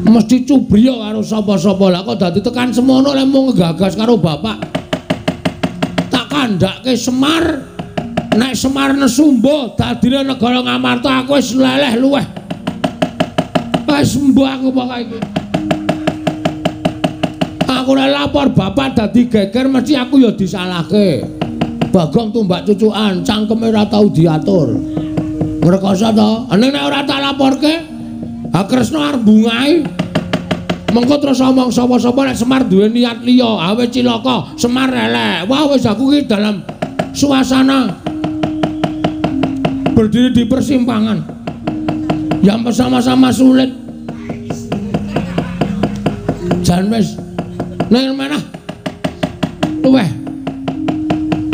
S3: mesti cubriya karo sapa-sapa. Lah kok dadi tekan semono lek mung ngegagas karo bapak. Tak kandhake Semar. Nek Semar nesumba dadine negara Ngamarta aku wis leleh luweh. Wis mbah aku pokoke iki. Aku nek lapor bapak dadi geger mesti aku ya disalahke. Bagong tumbak cucukan, cangkeme ora tau diatur. Ngrekoso to? Ning nek ora tak laporke, ha Kresna arep bungahe. Mengko terus omong sapa-sapa nek Semar duwe niat liya, awe cilaka, Semar elek. Wah wis aku ki dalam suasana berdiri di persimpangan yang bersama-sama sulit. Jan wis Nek menah. Luweh.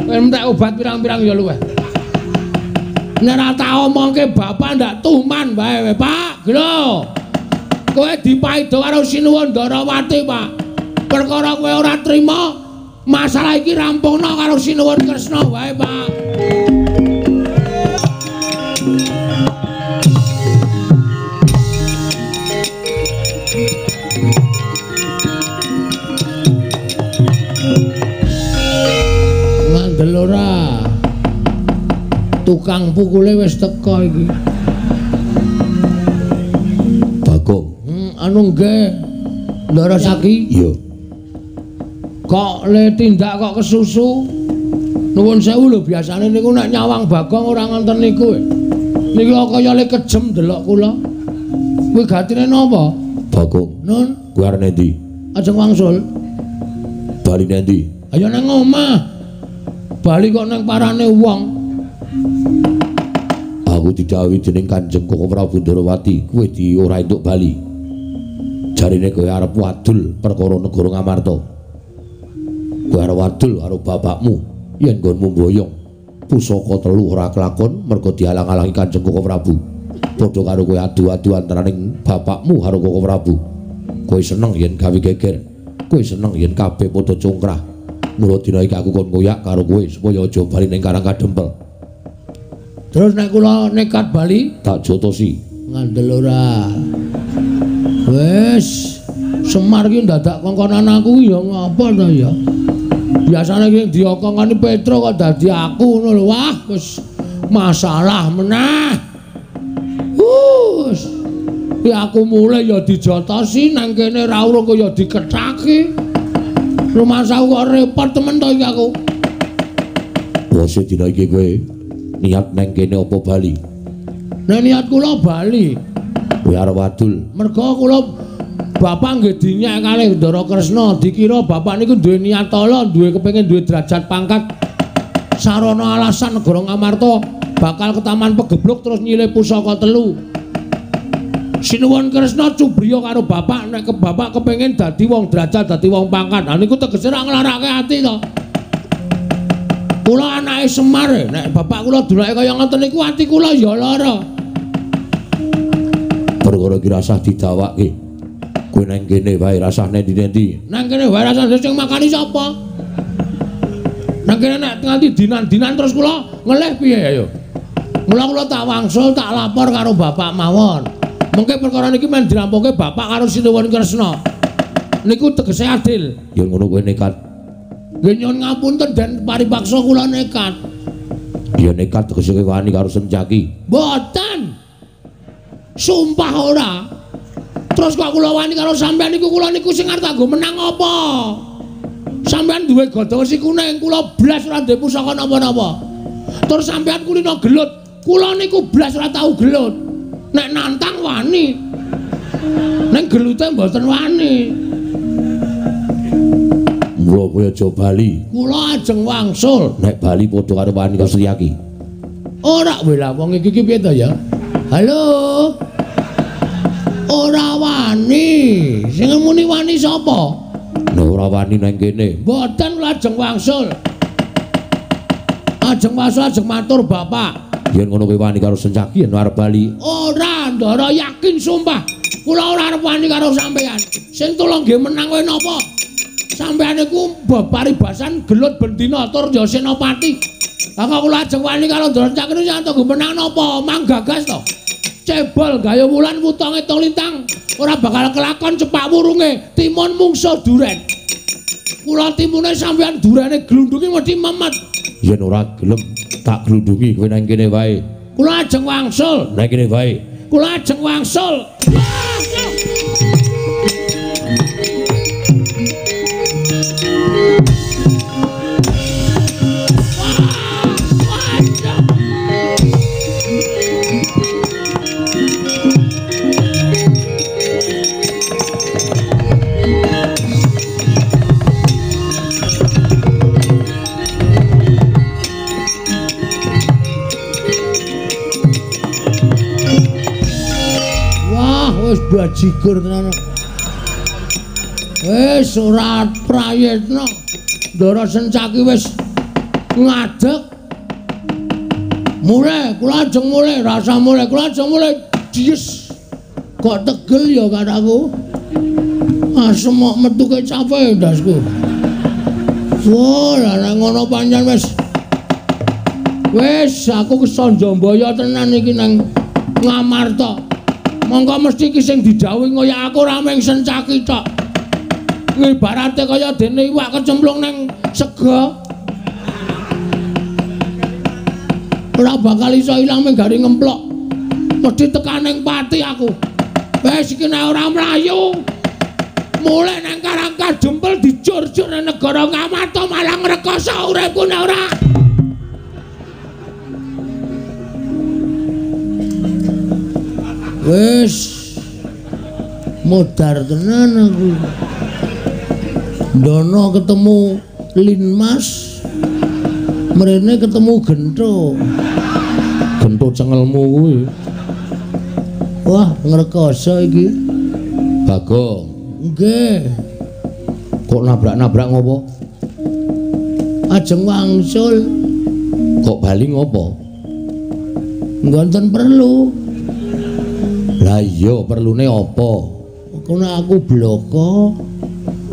S3: Kowe entek obat pirang-pirang ya luweh. Nek ora tak omongke bapak ndak tuman wae, Pak. Lho. Kowe dipaido karo Sinuwun Ndarawati, Pak. Perkara kowe ora trima, masalah iki rampungna karo Sinuwun Kresna wae, Pak. Ngandel ora. Tukang pukule wis teko iki.
S2: Bagong.
S3: Anu nggih. Ndarasaki.
S2: Iya.
S3: Kok le tindak kok kesusu. Nuwun sewu lho biasane niku nek nyawang Bagong ora ngonten niku. Niki kaya le kejem delok kula. Kuwi gatine napa?
S2: Bagong.
S3: Nun,
S2: Kuwi arep ndi?
S3: ajeng wangsul.
S2: Bali ndi?
S3: Ayo nang omah. Bali kok nang parane wong.
S2: Aku didhawuhi dening Kanjeng Koko Prabu Ndarawati, kowe di ora entuk bali. Jarine kowe arep wadul perkara negara Ngamarta. Kowe arep wadul karo bapakmu yen nggonmu mboyong. Pusaka telu ora kelakon merga dihalang-halangi Kanjeng Koko Prabu. Padha karo kowe adu-adu antaraning bapakmu karo Koko Prabu. Kowe seneng yen gawe geger. Kowe seneng yen kabeh padha congkrah. Mula dina iki aku kon ngoyak karo kowe supaya aja bali ning Karang Kadempel.
S3: Terus nek kula nekat bali
S2: Tak jotosi.
S3: ngandel ora. Wes Semar ki dadak kongkonan aku ya ngapa to ya. Biasane ki diokongani Petro kok dadi aku ngono lho. Wah, wis masalah meneh. Wus. Ya aku mulai ya dijotosi nang kene ra urung kok ya dikethaki. Rumah saku kok repot temen to iki aku.
S2: Bose dina iki kowe niat nang kene apa bali?
S3: Nek niat kula bali.
S2: Kowe arep wadul.
S3: Merga kula bapak nggih dinyek kalih Ndara Kresna, dikira bapak niku duwe niat ala, duwe kepengin duwe derajat pangkat. Sarana alasan negara Ngamarta bakal ke taman pegebluk terus nyilih pusaka telu. Sinuwun Kresna cubriya karo bapak nek ke bapak kepengin dadi wong derajat, dadi wong pangkat. Lah niku tegese ra nglarake ati to. Kula anake Semar, nek bapak kula dulake kaya ngoten niku ati kula ya lara.
S2: Perkara iki rasah didawake. Kowe nang kene wae rasane ndi-ndi.
S3: Nang kene wae rasane sing makani sapa? Nang kene nek nganti dinan-dinan terus kula ngelih piye ayo. Mula kula tak wangsul tak lapor karo bapak mawon. Mengke perkara niki men dirampunke bapak karo Sinuwun Kresna. Niku tegese adil.
S2: Ya ngono kowe nekat.
S3: Nggih nyuwun ngapunten den paripaksa kula nekat.
S2: Ya nekat tegese kowe wani karo Senjaki.
S3: Mboten. Sumpah ora. Terus kok kula wani karo sampean niku kula niku sing arep nggo menang apa? Sampean duwe godho wesi kuning, kula blas ora ndek pusaka napa-napa. Terus sampean kulino gelut, kula niku blas ora tau gelut. Nek nantang wani. Nek gelute mboten wani.
S2: Mula kowe aja bali.
S3: Kula ajeng wangsul.
S2: Nek bali padha karo wani karo Setyaki.
S3: Ora kowe lah wong iki piye to ya? Halo. Ora wani. Sing muni wani sapa?
S2: Nek ora wani nang kene.
S3: Mboten kula ajeng wangsul. Ajeng wangsul ajeng matur bapak.
S2: Yen ngono kowe wani karo Senjaki yen arep bali.
S3: Ora, Ndara yakin sumpah. Kula ora arep wani karo sampean. Sing tulung nggih menang kowe napa? Sampeyan iku baparibasan gelut bendina tur ya senopati. Lah kok kula ajeng wani karo Ndara Cakra yen to menang napa? Mang gagas to. Cebol gaya wulan wutonge tong lintang. Ora bakal kelakon cepak wurunge. Timun mungsuh duren. Kula timune sampeyan durene glundungi wedi memet.
S2: Yen ora gelem tak glundungi kowe nang kene wae.
S3: Kula ajeng wangsul.
S2: Nang kene wae.
S3: Kula ajeng wangsul. Bajigur tenan. Wis ora prayitna. Ndara Sencaki wis ngadeg. Mulai, kula ajeng mulai, rasa mulai, kula ajeng mulai. Yes. Kok tegel ya kataku. Semok metu ke capek ndasku. Wah, lah ngono pancen wis. Wis aku kesonjombaya tenan iki nang Ngamarta. Monggo mesti iki sing didhawuhi kaya aku ora mung Sencaki tok. Ibarate kaya dene iwak kecemplung ning sega. Ora bakal iso ilang mung gari ngemplok. Mesti tekan ning pati aku. Wis iki nek ora mlayu. Mulai nang Karangka jempel dijur-jur nang negara Ngamarta malah ngrekoso uripku nek ora. Wis modar tenan aku. Dono ketemu Linmas. Mrene ketemu Gento. Gento cengelmu kuwi. Wah, ngrekoso iki. Bagong. Nggih. Kok nabrak-nabrak ngopo? Ajeng wangsul. Kok bali ngopo? Ngonten perlu. Lah iya perlune apa? Kono aku bloko.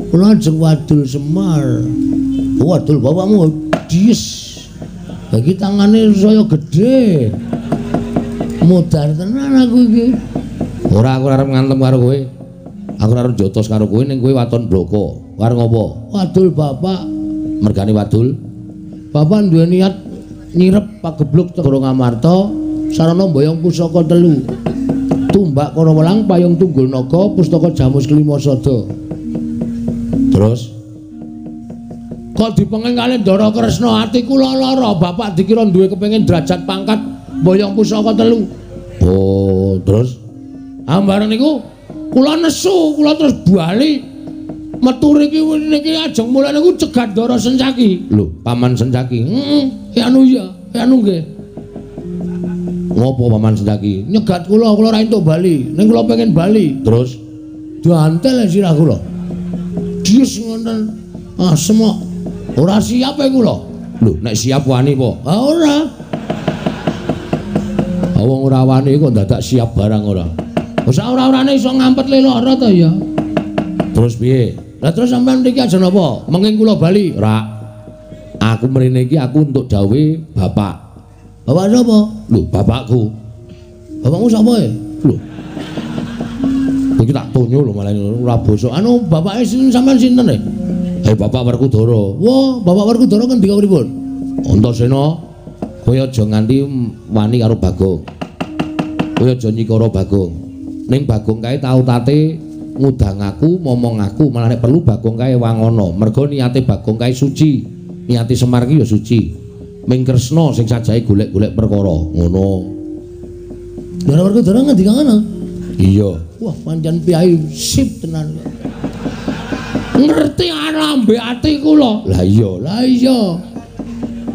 S3: Kula ajeng wadul Semar. Wadul bapakmu dis. Bagi tangane saya gedhe. Modar tenan aku iki. Ora aku arep ngantem karo kowe. Aku arep jotos karo kowe ning kowe waton bloko. Karo ngopo? Wadul bapak. Mergane wadul. Bapak duwe niat nyirep pagebluk Negara Ngamarta sarana mboyong pusaka 3. Tumbak Karawelang, Payung Tunggul Naga, Pustaka Jamus Kelima Sada. Terus kok dipenging kalih Ndara Kresna, ati kula lara, bapak dikira duwe kepengin derajat pangkat mboyong pusaka 3. Oh, terus ambaran niku kula nesu, kula terus bali metu niki ajeng mulane niku cegat Ndara Sencaki. Lho, Paman Sencaki. Anu ya, anu nggih. Ngopo Paman Sencaki? Nyegat kula ora entuk bali. Ning kula pengen bali. Terus diantel sirah kula. Dis ngoten. Semok. Ora siap kula. Lho, nek siap wani po? Ora. Wong ora wani kok dadak siap barang ora. Wis ora-orane iso ngampet lara ta ya. Terus piye? Lah terus sampean mriki ajeng napa? Menging kula bali. Ora. Aku mrene iki aku untuk dawuh bapak. Bapak sapa? Lho, bapakku. Bapakmu sapa e? Lho. Iki tak tonyo lho malah ora bosok. Anu bapake sampean sinten e? Bapak Werkudara. Wah, Bapak Werkudara ngendika pripun? Antasena, kowe aja nganti wani karo Bagong. Kowe aja nyikara Bagong. Ning Bagong kae tau tate ngudang aku, momong aku, malah nek perlu Bagong kae wangono. Mergo niate Bagong kae suci. Niate Semar ki ya suci. Ming Kresna sing sajahe golek-golek perkara ngono. Ndara Werkudara ngendika ngono? Iya. Wah, pancen piyai sip tenan. Ngerti alambe ati kula. Lah iya.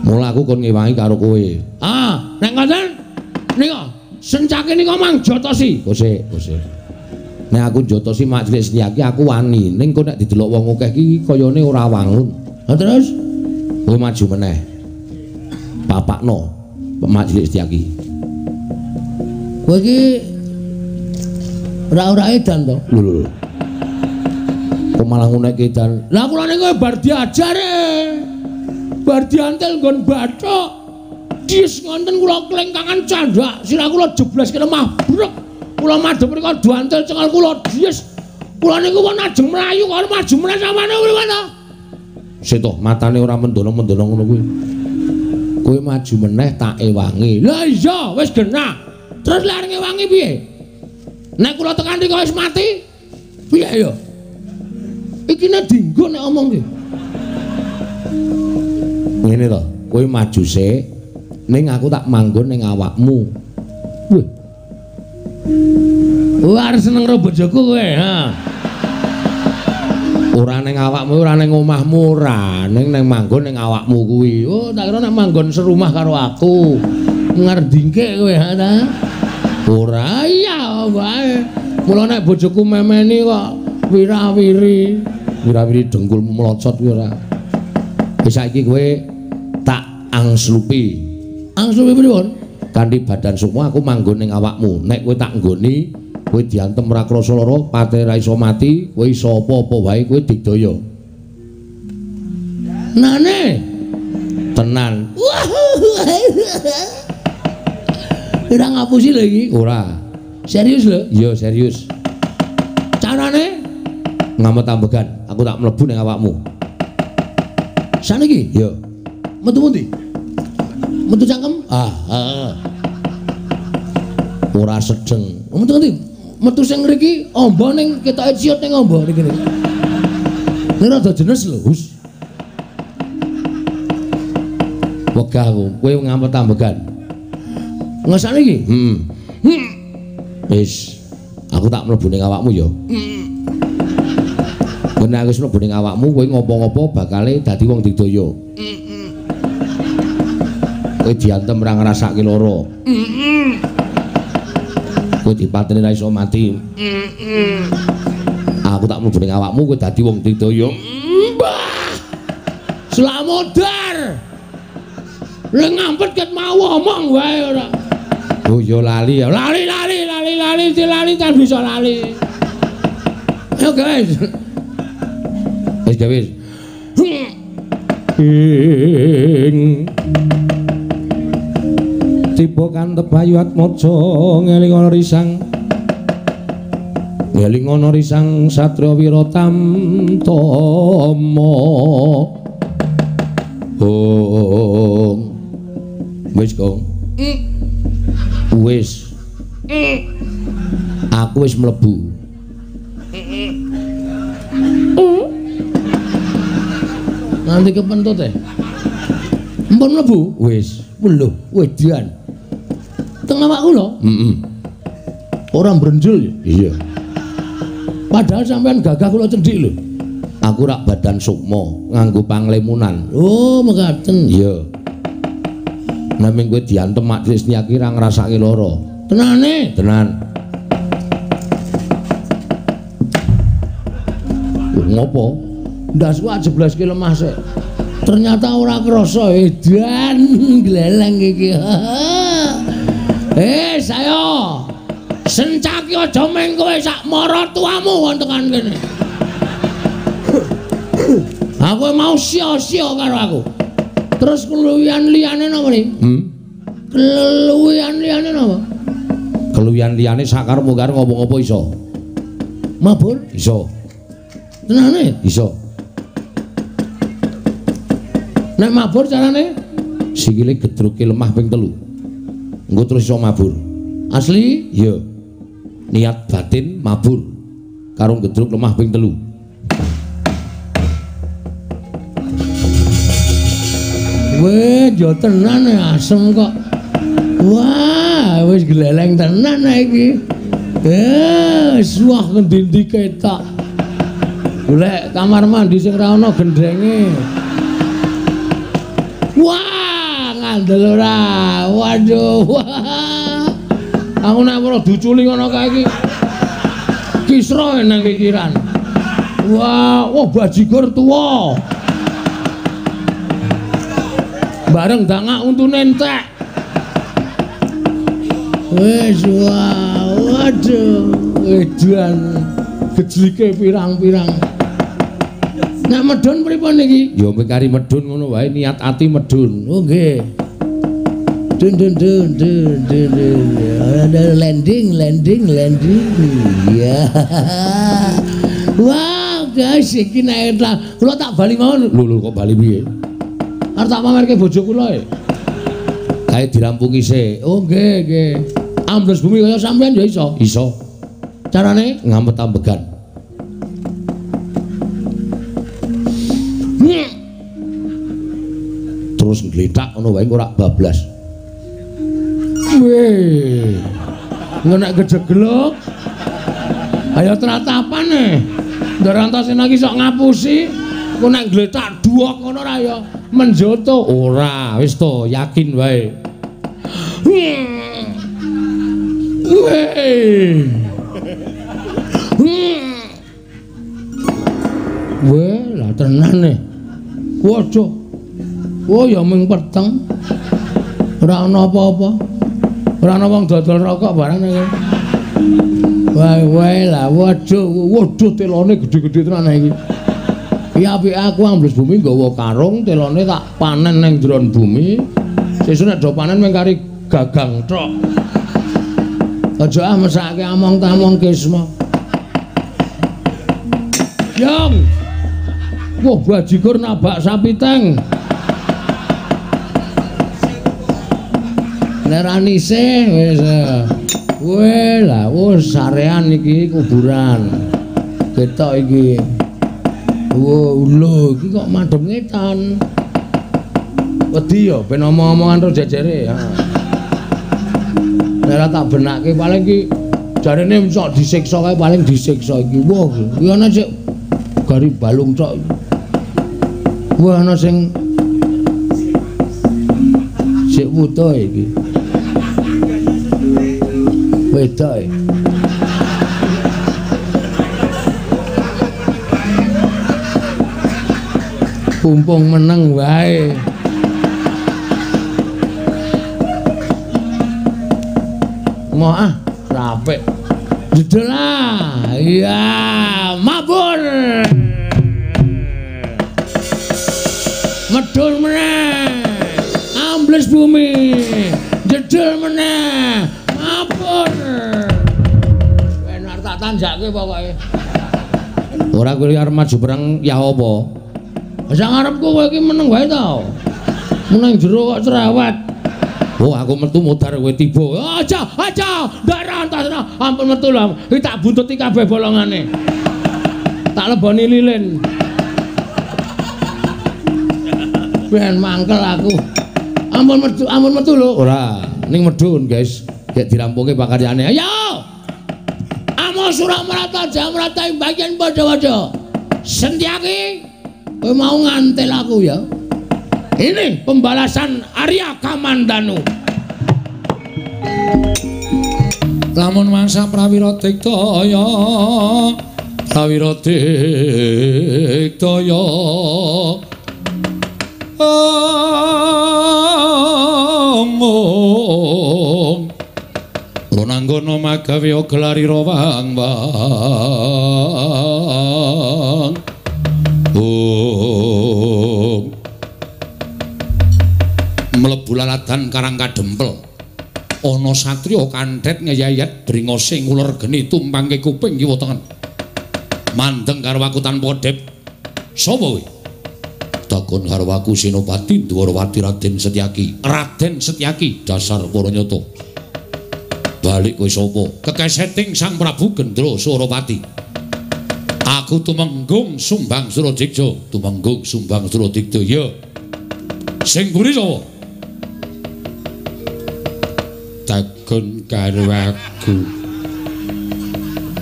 S3: Mula aku kon ngewangi karo kowe. Nek ngoten nika Sencaki nika mang jotosi. Kosek. Nek aku jotosi majelis iki aku wani. Ning kok nek didelok wong akeh iki kayane ora wangun. Lah terus kowe maju meneh. Papakno majelis iki. Kowe iki ora edan to? Lho. Kok malah ngono edan. Lah kula niku bar diajare. Bar diantel nggon bathuk. Dis ngonten kula klengkangan candhak, sirah kula jeblas kene mabrek. Kula madhep mriko diantel cengal kula dis. Kula niku wong ajeng mlayu karo maju meneh sampeyan mriko to. Sik to, matane ora mendono-mendono ngono kuwi. Kowe maju meneh tak ewangi. Lah iya, wis genah. Terus lek ngewangi piye? Nek kula tekan iki wis mati, piye ya? Iki nek dienggo nek omong ki. Ngene to, kowe maju sik, ning aku tak manggon ning awakmu. Wih. Wah, arep seneng karo bojoku kowe, ha. Ora ning awakmu, ora ning omahmu, ora ning manggon ning awakmu kuwi. Oh, tak kira nek manggon serumah karo aku. Ngardingke kowe, ha ta? Ora iya wae. Mula nek bojoku memeni kok wirawiri.
S2: Wira-wiri dengkulmu melocot kuwi ora. Wis saiki kowe tak angslupi.
S3: Angslupi pripun?
S2: Kanthi badan sukma aku manggon ning awakmu. Nek kowe tak nggoni, kowe diantem ora krasa lara, pate ra iso mati, kowe iso apa-apa wae kowe digdaya.
S3: Nane.
S2: Tenan.
S3: Ora ngapusi lho iki.
S2: Ora.
S3: Serius lho?
S2: Iya, serius.
S3: Carane
S2: Ngamet ambegan, aku tak mlebu ning awakmu.
S3: Saniki?
S2: Iya.
S3: Metu pundi? Metu cangkem?
S2: Ora sedeng.
S3: Metu pundi? Metu sing mriki amba ning ketoke ciut ning amba niki. Nek rada jenes lho, Hus.
S2: Wegah aku, kowe ngamet ambegan.
S3: Ngesane iki?
S2: Wis, aku tak mlebu ning awakmu ya. Nek aku wis mlebu ning awakmu, kowe ngopo-ngopo bakale dadi wong digdaya. Kowe diantem ora ngrasake lara. Kowe dipateni ra iso mati. Aku tak mlebu ning awakmu, kowe dadi wong digdaya.
S3: Mbah. Slamodar. Lek ngampet ket mau omong wae ora.
S2: Oh ya lali ya.
S3: Lali dilali tan bisa lali. Ayo guys.
S2: Wis wis. Tiba kantep Bayu Atmaja ngeling ana risang. Ngeling ana risang Satria Wiratamtama. Wis kok. Wis. Aku wis mlebu.
S3: Nanti kepentut e. Mpun mlebu?
S2: Wis.
S3: Lho, wedan. Teng awakku lho. Ora mbrenjel ya?
S2: Iya.
S3: Padahal sampean gagah kula cendhik lho.
S2: Aku rak badan sukma nganggo panglemunan.
S3: Oh, mekaten.
S2: Iya. Nek ming kowe diantem Mak Trisni iki ra ngrasake lara.
S3: Tenane?
S2: Tenan. Ngopo?
S3: Ndasku ajeblaske lemah sik. Ternyata ora krasa edan gleleng iki. Sayo. Sencaki aja meng kowe sak mara tuamu wonten kene. Aku mau sia-sia karo aku. Terus keluwihan liyane napa niki? Keluwihan liyane napa?
S2: Keluwihan liyane sakarmu karo ngopo-ngopo iso.
S3: Mabur?
S2: Iso.
S3: Tenane?
S2: Iso.
S3: Nek mabur carane?
S2: Sikile gedruke lemah ping 3. Engko terus iso mabur.
S3: Asli?
S2: Iya. Niat batin mabur karo gedruk lemah ping 3.
S3: Weh, yo tenan asem kok. Wah, wis gleleng tenan iki. Suah ngendi-endi ketok. Golek kamar mandi sing ra ono gendrenge. Wah, ngandel ora. Waduh, wah. Aku nek ora duculi ngono kae iki. Kisra nang pikiran. Wah, bajigur tuwa. Bareng dangak untune entek. Wis waduh, edan gejlike pirang-pirang. Nek medhun pripun iki?
S2: Ya mikari medhun ngono wae, niat ati medhun.
S3: Oh nggih. Dun. Ada landing. Ya. Wah, guys iki nek kula tak bali mawon.
S2: Lho kok bali piye?
S3: Arep tak pamerke bojo kula e.
S2: Kae dirampungi sik.
S3: Oh nggih. Ambles bumi kaya sampean ya iso.
S2: Iso.
S3: Carane
S2: ngamet ambegan. Terus ngletak ngono wae ora bablas.
S3: Weh. Ngenek gejeglok. Ayo tratapan e. Ndarantosene iki sok ngapusi. Ku nek ngletak duok ngono ra ya menjoto.
S2: Ora, wis to, yakin wae.
S3: Weh, lah tenan e. Waduh. Oh ya ming peteng. Ora ana apa-apa. Ora ana wong dodol rokok barang iki. Wae lah, waduh telone gede-gede tenan iki. Iya apike aku ambles bumi nggawa karung, telone tak panen ning jron bumi. Sesuk nek do panen mung kari gagang tok. Aja mesake among-tamong kisma. Yang. Wah, bajigur nabak sapi teng. Neranise wis. Weh lah, wis sarean iki kuburan. Ketok iki. Wo lho, iki kok madhep ngetan. Wedi ya ben omong-omongan karo jejere. Nek tak benake paling iki jarene sok disiksa kae paling disiksa iki. Wah, iki ana sik gari balung tok. Wah, ana sing sik wuto iki. Wedok. Kumpung meneng wae. Mau rapek. Judul lah. Iya, mabur. Medul meneh. Ambles bumi. Jedul meneh. Mabur. Benar tak tanjake pokoke. Ora kowe arep maju perang ya apa? Wis ngarepku kowe iki meneng wae to. Meneng jero kok cerewet. Oh aku metu mudhar kowe tiba. Aja, ndak rantas. Ampun metu lho. Iki tak buntuti kabeh bolongane. Tak leboni lilin. Ben mangkel aku. Ampun metu lho. Ora, ning medun, guys. Gek dirampunge pakaryane. Ayo. Amo Suramarata Jamrata bagian padha-padha. Sentyaki kowe mau ngantel aku ya. Ini pembalasan Arya Kamandanu. Lamun mangsa prawira diktaya. Prawira diktaya. Ronanggono magawe gelarira wang-wang. Mlebu laladan Karang Kadempel. Ana satriya kanthet ngeyayat dringose nguler geni tumpangke kuping kiwa tengen. Mandeng karo aku tanpa dep. Sapa kowe? Takon karo aku Senopati Dwarawati Raden Setyaki. Raden Setyaki dasar para nyata. Balik kowe sapa? Kekeseting Sang Prabu Gendra Suropati. Aku Tumenggung Sumbang Suradikja. Tumenggung Sumbang Suradikja. Ya. Sing mburi sapa? Takon karo aku.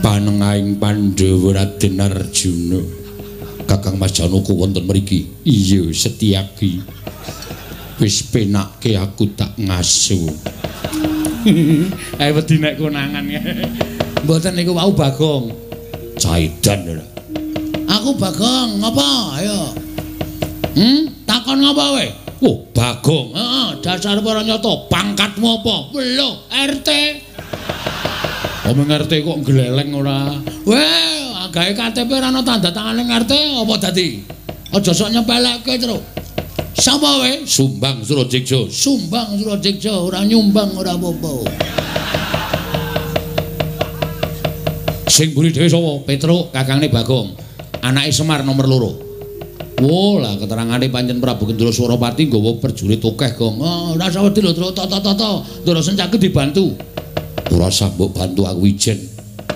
S3: Panengahing Pandhawa Raden Arjuna. Kakang Mas Janaka wonten mriki. Iya, Setyaki. Wis penake aku tak ngaso. Ae wedi nek konangan. Mboten niku wau Bagong. Caidan lho. Aku Bagong, ngapa? Ayo. Takon ngapa kowe? Oh, Bagong. Heeh, dasar para nyata. Pangkatmu apa? Lho, RT. Omong RT kok gleleng ora. Weh, gawe KTP ora ana tanda tangane RT apa dadi? Aja sok nyepelekke terus. Sapa kowe? Sumbang Suradikja. Sumbang Suradikja ora nyumbang ora apa-apa. Sing mburi dhewe sapa? Petruk, kakangne Bagong. Anake Semar nomor 2. Wo lah keterangane pancen Prabu Gendra Suropati nggawa prajurit akeh, Gong. Oh, ora usah wedi lho, Toto. Ndara Sencaki dibantu. Ora usah mbok bantu aku ijen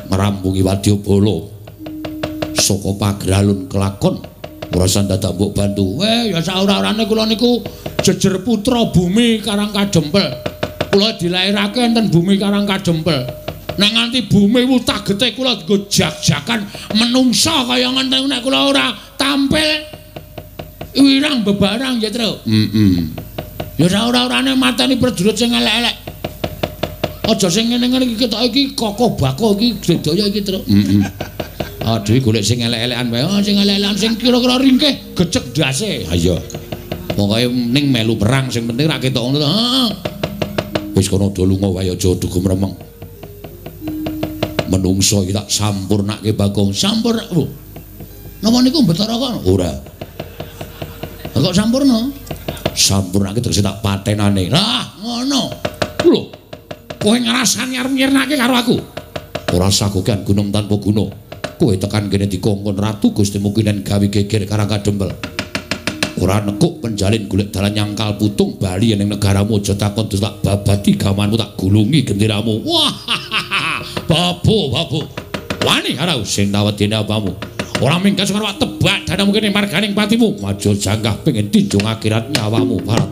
S3: ngrampungi Wadyabala. Saka pagralun kelakon. Ora usah dadak mbok bantu. Weh, ya saora-orane kula niku jejer putra bumi Karang Kadempel. Kula dilairake enten bumi Karang Kadempel. Nek nganti bumi wutah getih kula nggo jak-jakan menungsa kaya ngene nek kula ora tampil wirang bebarang ya, Tru. Ya saora-orane mateni prajurit sing elek-elek. Aja sing ngene-ngene iki ketok iki kokoh bako iki sedaya iki, Tru. dhewe golek sing elek-elekan wae. Oh, sing elek-elekan sing kira-kira ringkih, gecek dase. Ha iya. Pokoke ning melu perang sing penting ra ketok ngono. Heeh. Wis kono do lunga wae aja dugem remeng. Menungso iki tak sampurnake Bagong. Sampurna. Napa niku Bathara kono? Ora. Kok sampurna? Sampurnake tegese tak patenane. Lah, ngono. Lho. Kowe ngrasani arep nyirnake karo aku. Ora sagokan gunung tanpa guna. Kowe tekan kene dikongkon ratu Gustimu kinen gawe geger karang kadempel. Ora nekuk penjalin golek dalan nyangkal putung bali ning negaramu aja takon terus tak babadi gamanmu tak gulungi genderamu. Wah. Babu. Wani harau sing tawedene apamu. Ora mingkas karo tebak danamu kene marganing patimu. Maju janggah pengen tinjung akhirat nyawamu barat.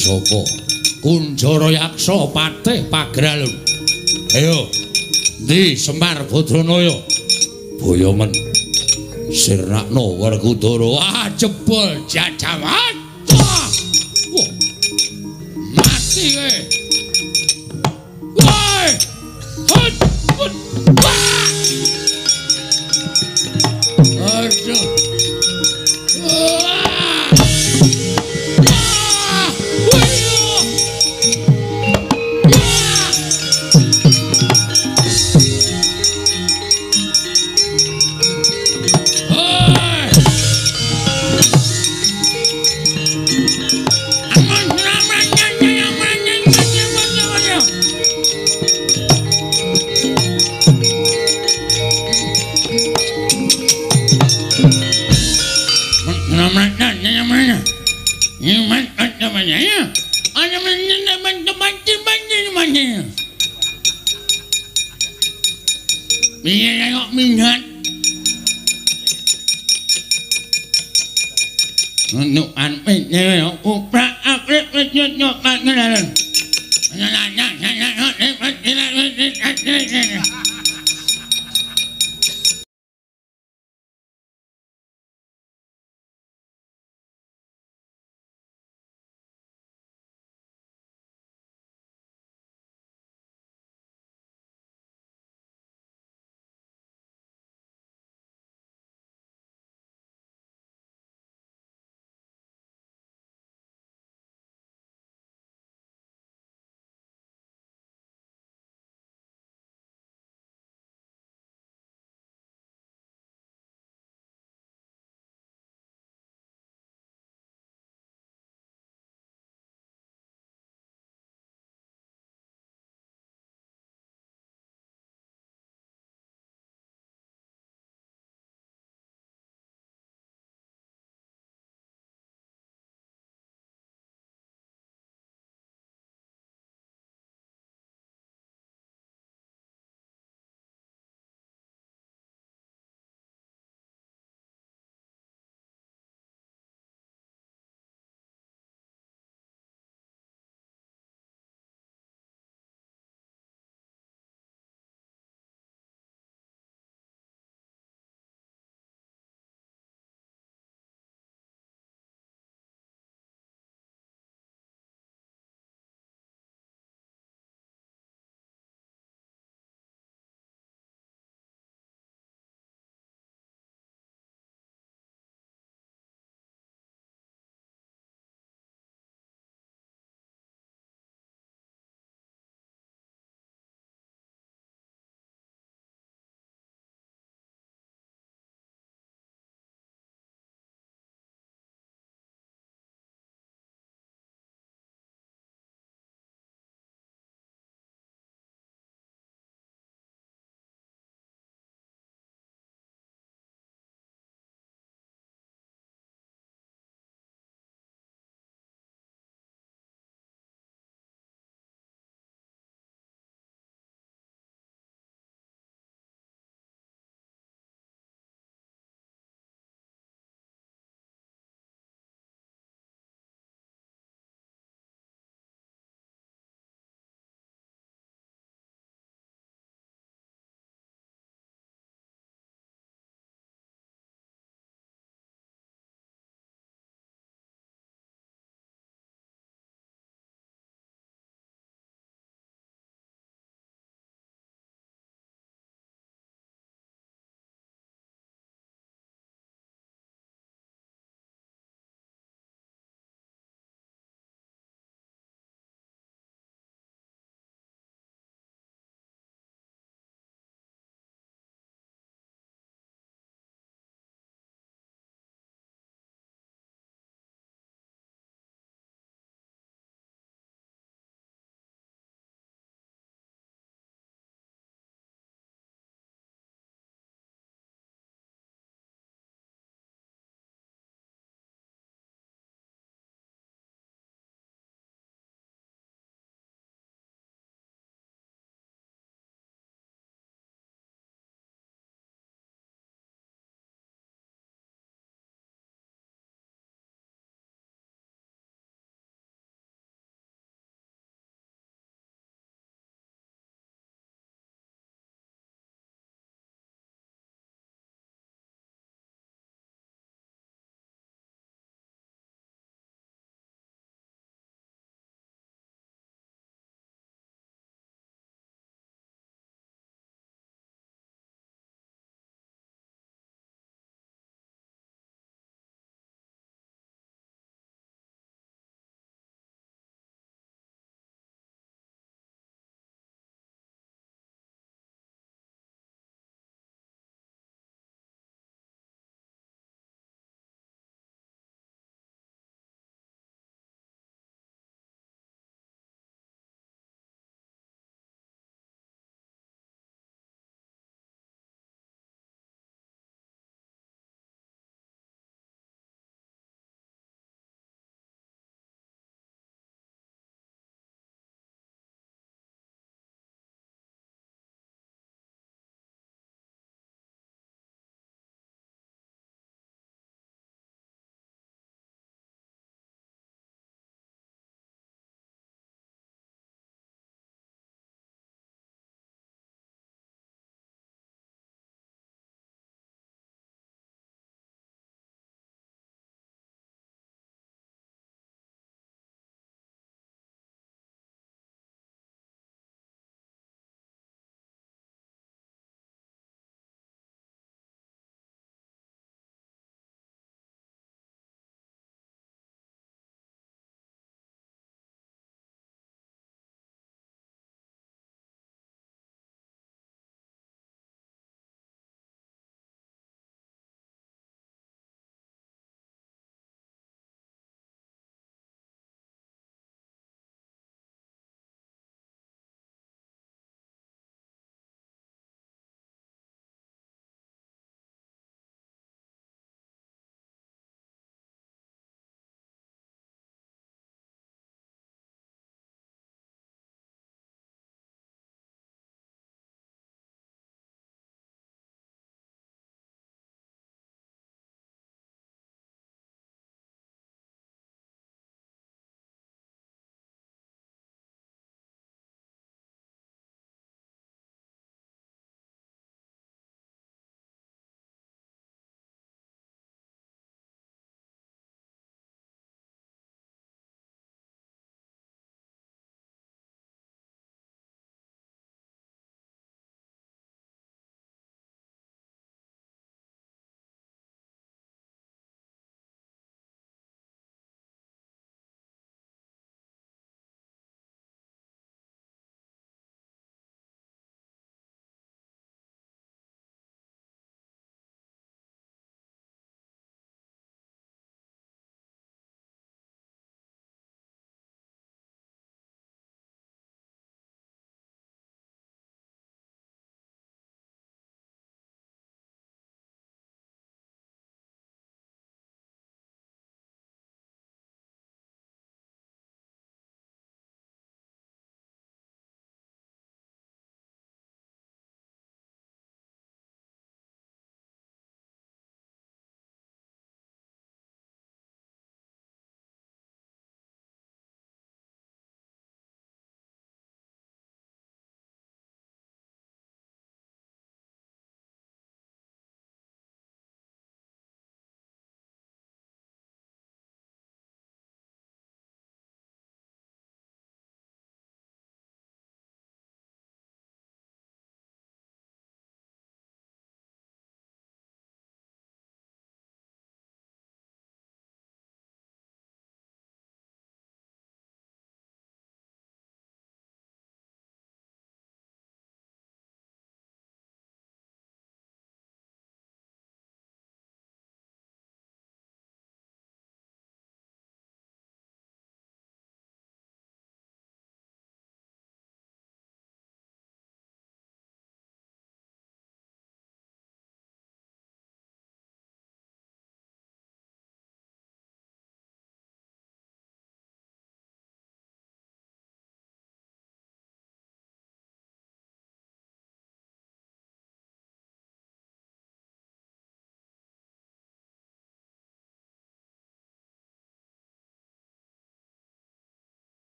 S3: Sapa? Kunjara Yaksa Patih Pagralun. Ayo. Ndi Semar Badranaya? Boyomen. Sirnakna Werkudara. Ah jebol jajawan. Wah. Mati kowe. Woi. Hut. Aduh.